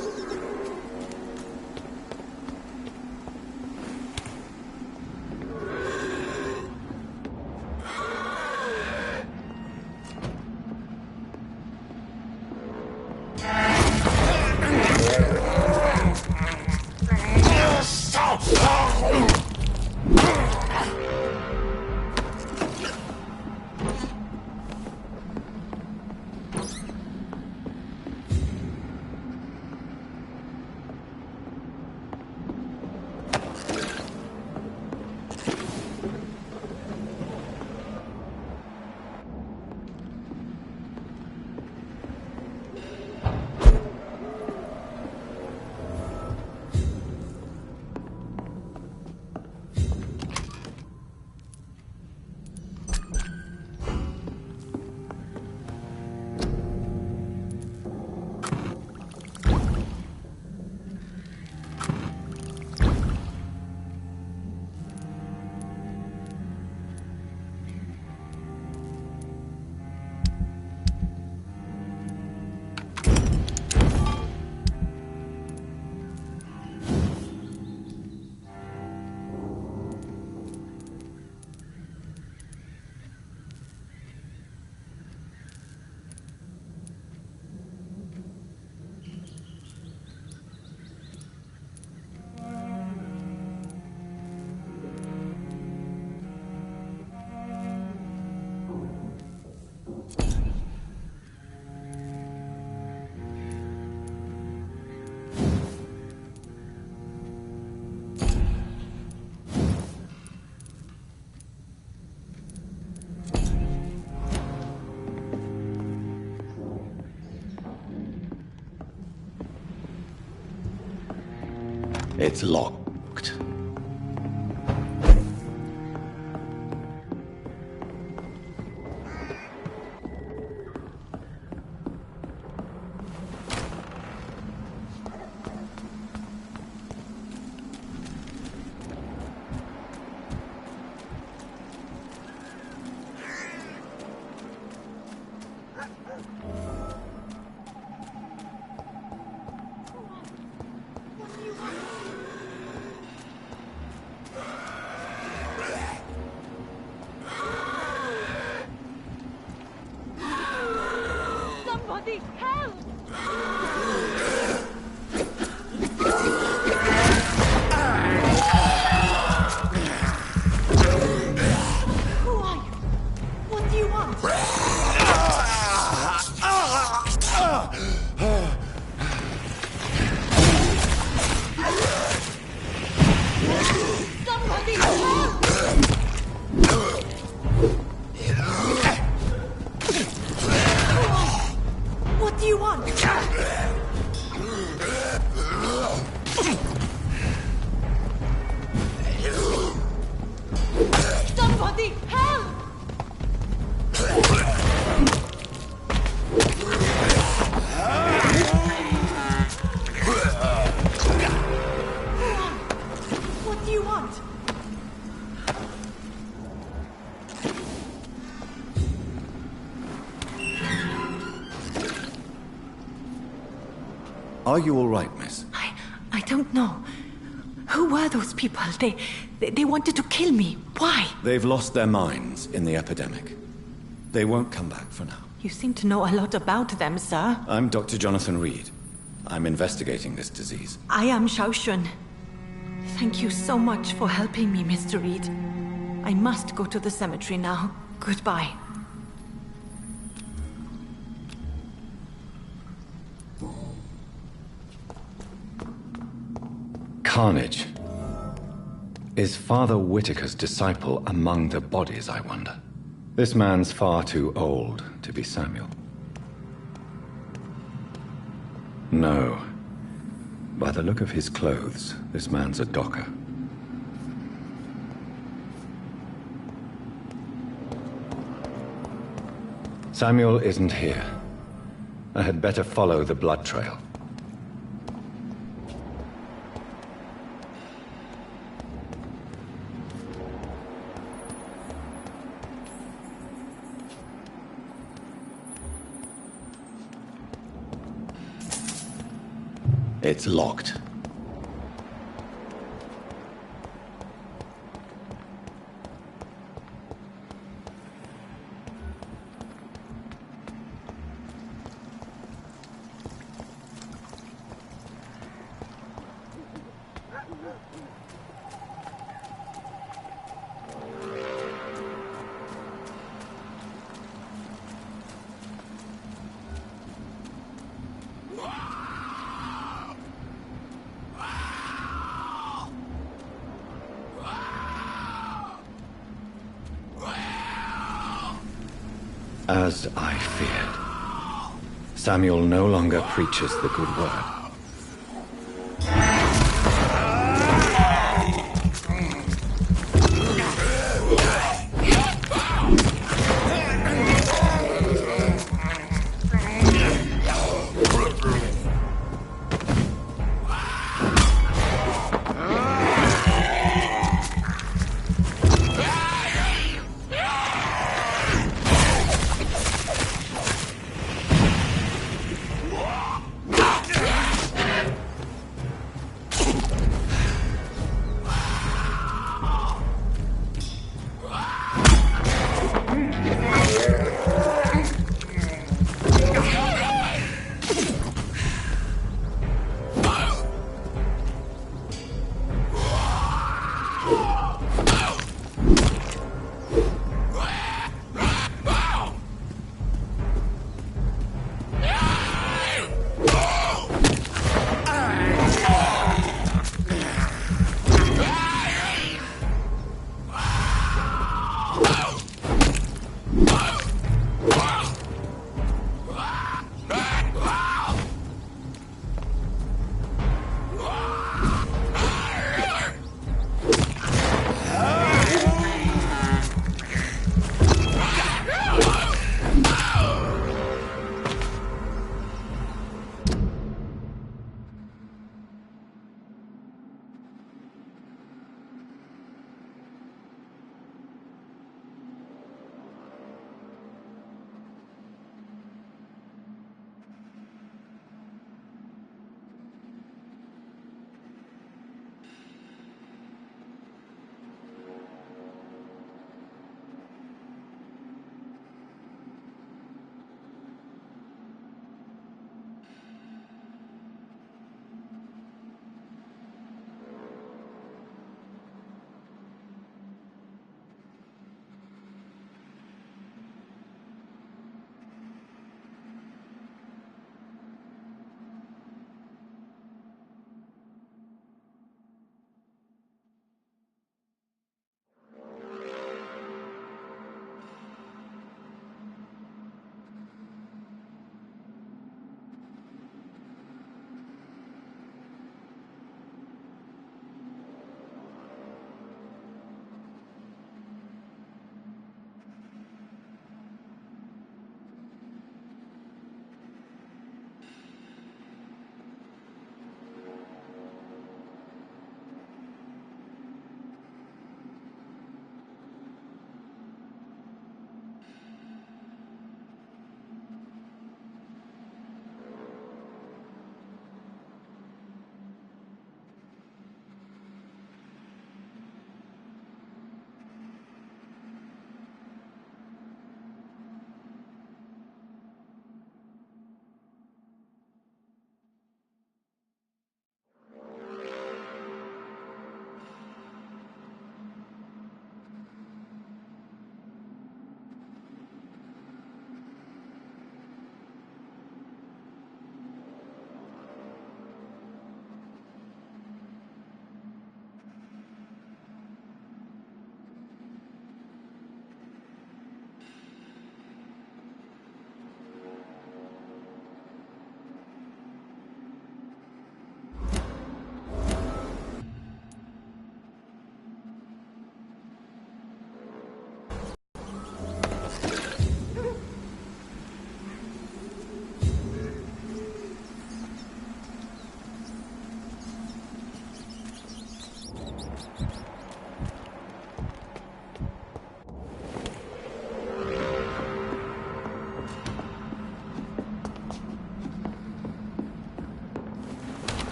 It's locked. Somebody help! Who are you? What do you want? Somebody help! What do you want? Somebody help! What do you want? Are you all right, miss? I don't know. Who were those people? They wanted to kill me. Why? They've lost their minds in the epidemic. They won't come back for now. You seem to know a lot about them, sir. I'm Dr. Jonathan Reid. I'm investigating this disease. I am Xiaoxun. Thank you so much for helping me, Mr. Reid. I must go to the cemetery now. Goodbye. Carnage. Is Father Whitaker's disciple among the bodies, I wonder? This man's far too old to be Samuel. No. By the look of his clothes, this man's a docker. Samuel isn't here. I had better follow the blood trail. It's locked. As I feared, Samuel no longer preaches the good word.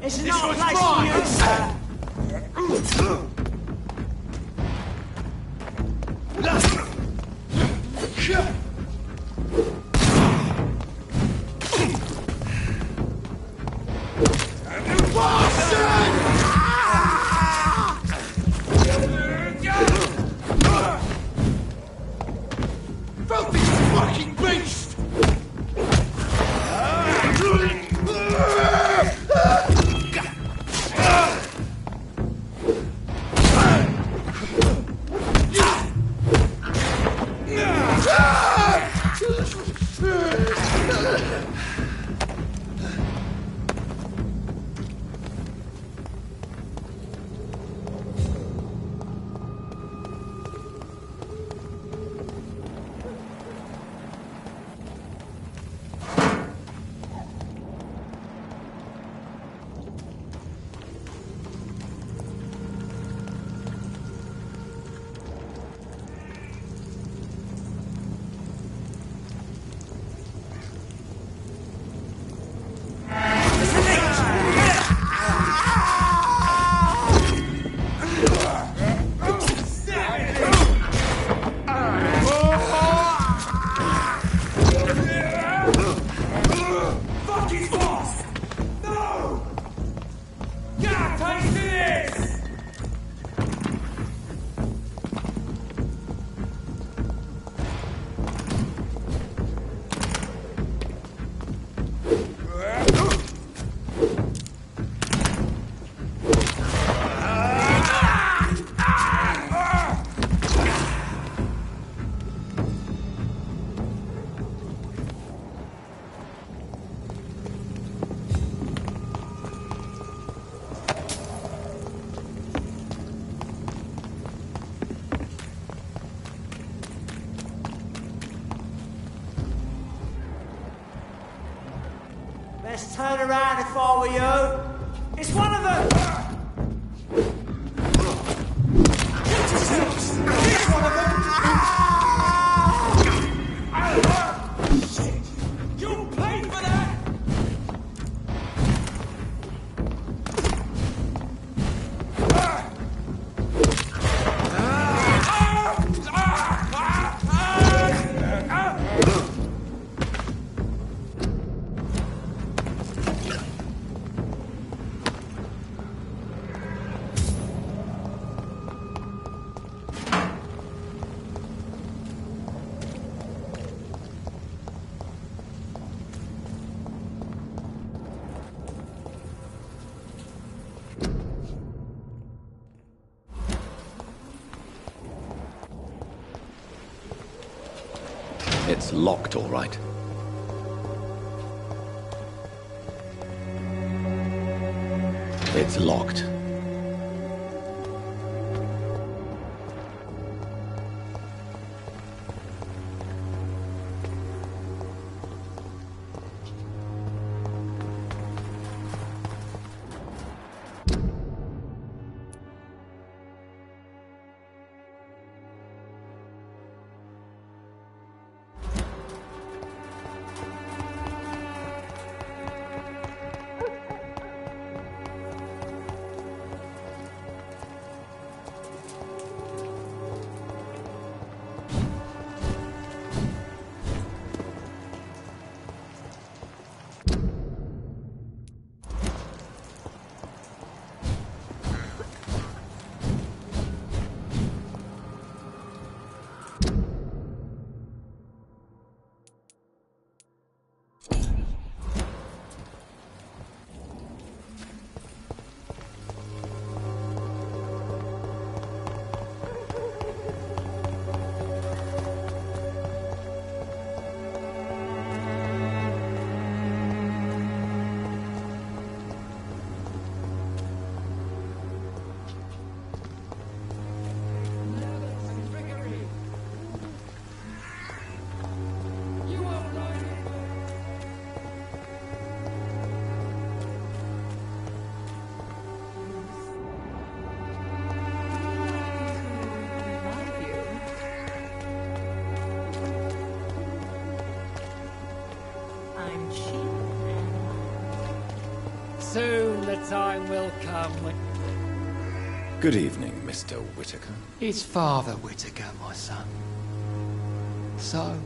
This is not a place for you, sir. Let's turn around if I were you. It's one of them! Watch yourselves! It's one of them! Shit! You'll pay for that! It's locked, all right. It's locked. Soon the time will come when... Good evening, Mr. Whitaker. It's Father Whitaker, my son. So,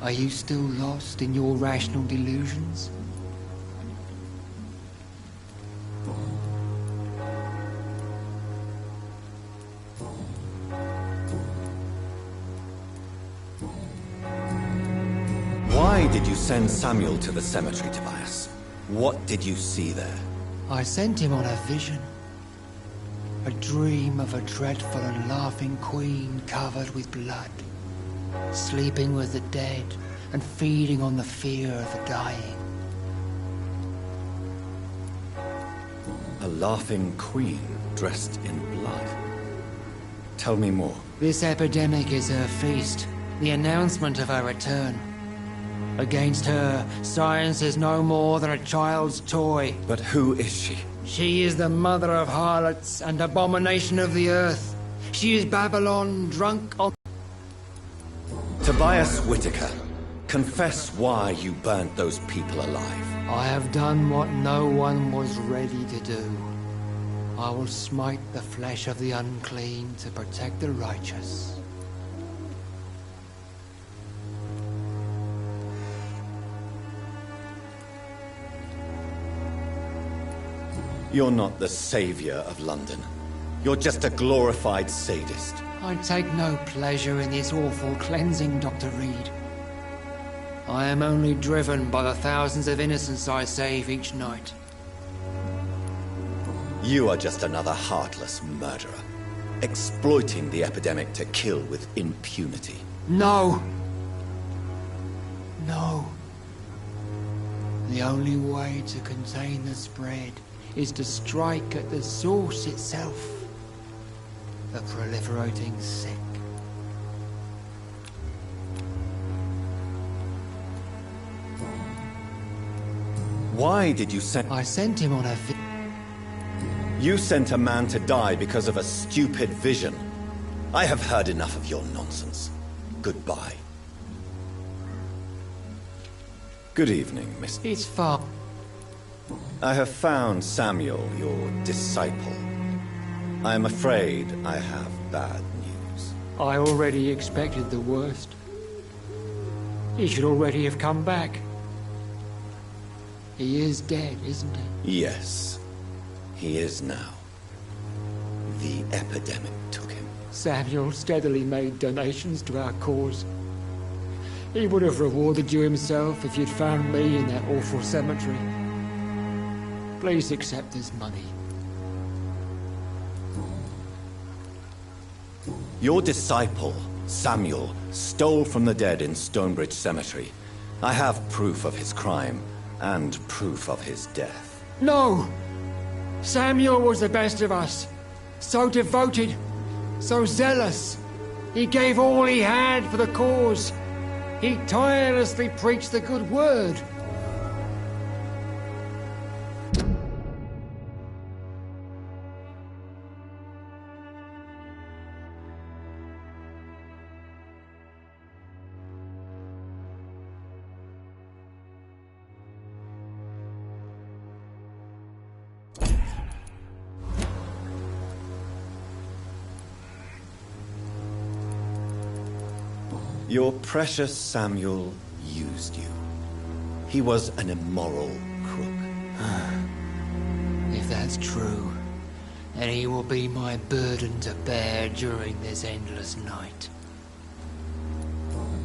are you still lost in your rational delusions? Why did you send Samuel to the cemetery, Tobias? What did you see there? I sent him on a vision. A dream of a dreadful and laughing queen covered with blood, sleeping with the dead and feeding on the fear of the dying. A laughing queen dressed in blood. Tell me more. This epidemic is her feast, the announcement of her return. Against her, science is no more than a child's toy. But who is she? She is the mother of harlots and abomination of the earth. She is Babylon, drunk on... Tobias Whitaker, confess why you burnt those people alive. I have done what no one was ready to do. I will smite the flesh of the unclean to protect the righteous. You're not the savior of London. You're just a glorified sadist. I take no pleasure in this awful cleansing, Dr. Reid. I am only driven by the thousands of innocents I save each night. You are just another heartless murderer, exploiting the epidemic to kill with impunity. No! No. The only way to contain the spread is to strike at the source itself, the proliferating sick. Why did you send... I sent him on a You sent a man to die because of a stupid vision. I have heard enough of your nonsense. Goodbye. Good evening, Miss... It's far... I have found Samuel, your disciple. I am afraid I have bad news. I already expected the worst. He should already have come back. He is dead, isn't he? Yes, he is now. The epidemic took him. Samuel steadily made donations to our cause. He would have rewarded you himself if you'd found me in that awful cemetery. Please accept this money. Your disciple, Samuel, stole from the dead in Stonebridge Cemetery. I have proof of his crime, and proof of his death. No! Samuel was the best of us. So devoted, so zealous. He gave all he had for the cause. He tirelessly preached the good word. Your precious Samuel used you. He was an immoral crook. If that's true, then he will be my burden to bear during this endless night.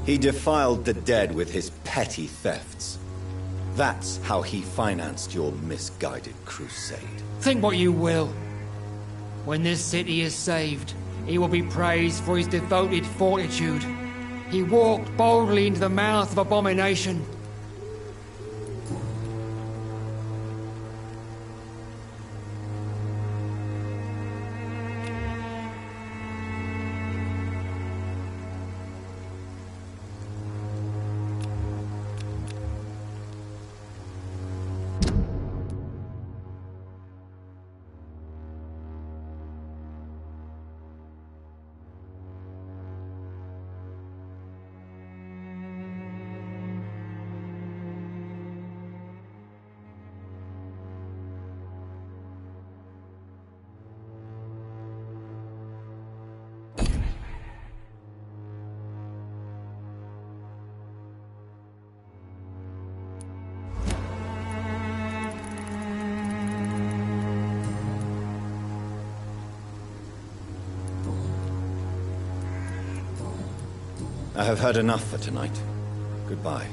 He defiled the dead with his petty thefts. That's how he financed your misguided crusade. Think what you will. When this city is saved, he will be praised for his devoted fortitude. He walked boldly into the mouth of abomination. I have heard enough for tonight. Goodbye.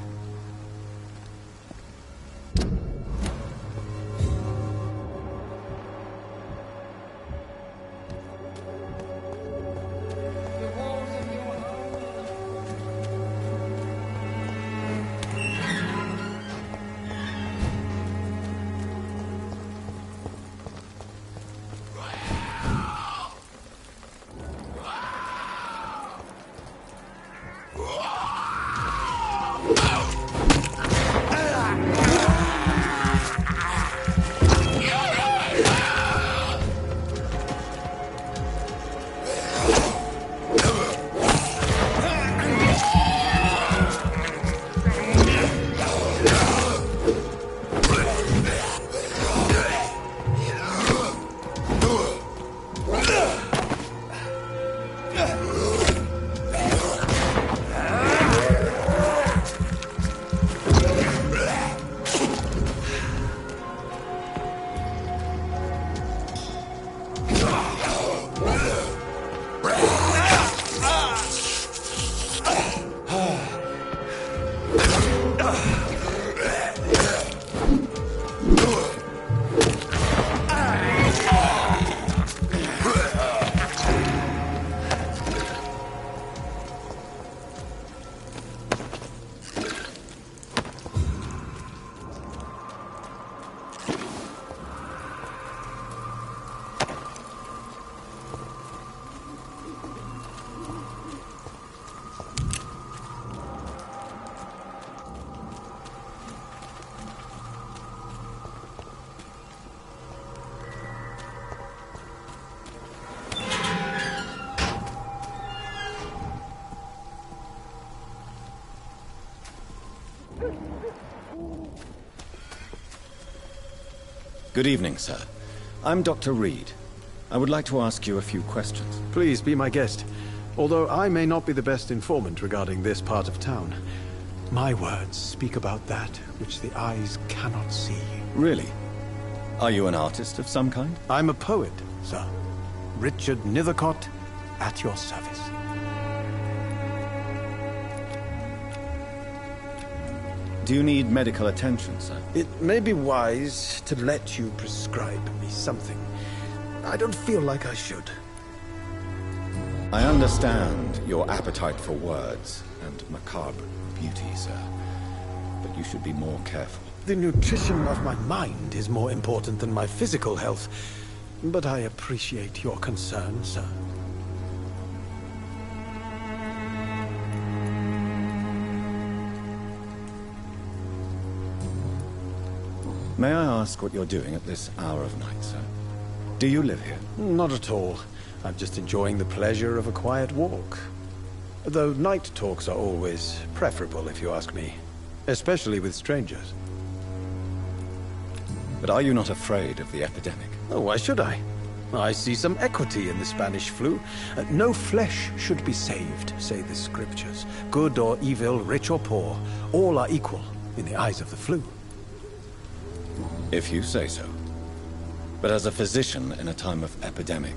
Good evening, sir. I'm Dr. Reid. I would like to ask you a few questions. Please be my guest. Although I may not be the best informant regarding this part of town, my words speak about that which the eyes cannot see. Really? Are you an artist of some kind? I'm a poet, sir. Richard Nethercott, at your service. Do you need medical attention, sir? It may be wise to let you prescribe me something. I don't feel like I should. I understand your appetite for words and macabre beauty, sir. But you should be more careful. The nutrition of my mind is more important than my physical health. But I appreciate your concern, sir. May I ask what you're doing at this hour of night, sir? Do you live here? Not at all. I'm just enjoying the pleasure of a quiet walk. Though night talks are always preferable, if you ask me. Especially with strangers. But are you not afraid of the epidemic? Oh, why should I? I see some equity in the Spanish flu. No flesh should be saved, say the scriptures. Good or evil, rich or poor, all are equal in the eyes of the flu. If you say so. But as a physician in a time of epidemic,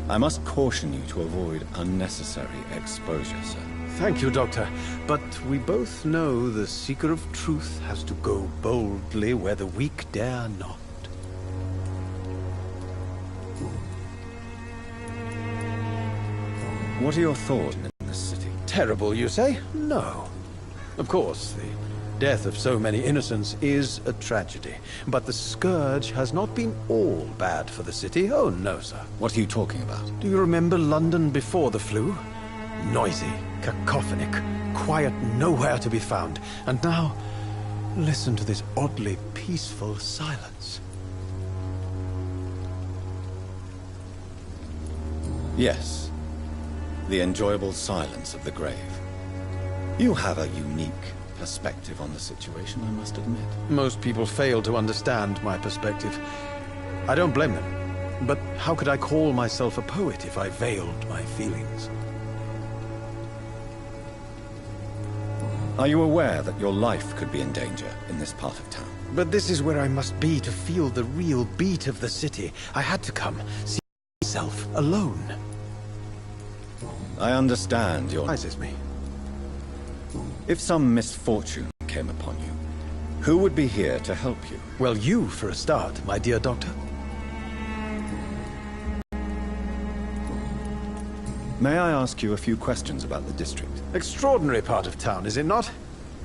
I must caution you to avoid unnecessary exposure, sir. Thank you, Doctor. But we both know the seeker of truth has to go boldly where the weak dare not. What are your thoughts in this city? Terrible, you say? No. Of course, the death of so many innocents is a tragedy. But the scourge has not been all bad for the city. Oh, no, sir. What are you talking about? Do you remember London before the flu? Noisy, cacophonic, quiet nowhere to be found. And now, listen to this oddly peaceful silence. Yes. The enjoyable silence of the grave. You have a unique perspective on the situation, I must admit. Most people fail to understand my perspective. I don't blame them. But how could I call myself a poet if I veiled my feelings? Are you aware that your life could be in danger in this part of town? But this is where I must be to feel the real beat of the city. I had to come, see myself alone. I understand your... Surprises me. If some misfortune came upon you, who would be here to help you? Well, you, for a start, my dear doctor. May I ask you a few questions about the district? Extraordinary part of town, is it not?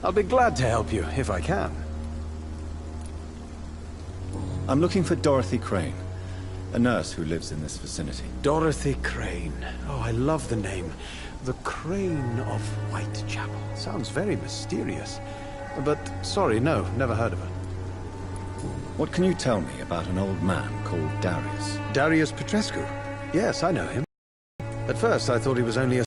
I'll be glad to help you, if I can. I'm looking for Dorothy Crane, a nurse who lives in this vicinity. Dorothy Crane. Oh, I love the name. The Crane of Whitechapel. Sounds very mysterious. But, sorry, no, never heard of her. What can you tell me about an old man called Darius? Darius Petrescu? Yes, I know him. At first, I thought he was only a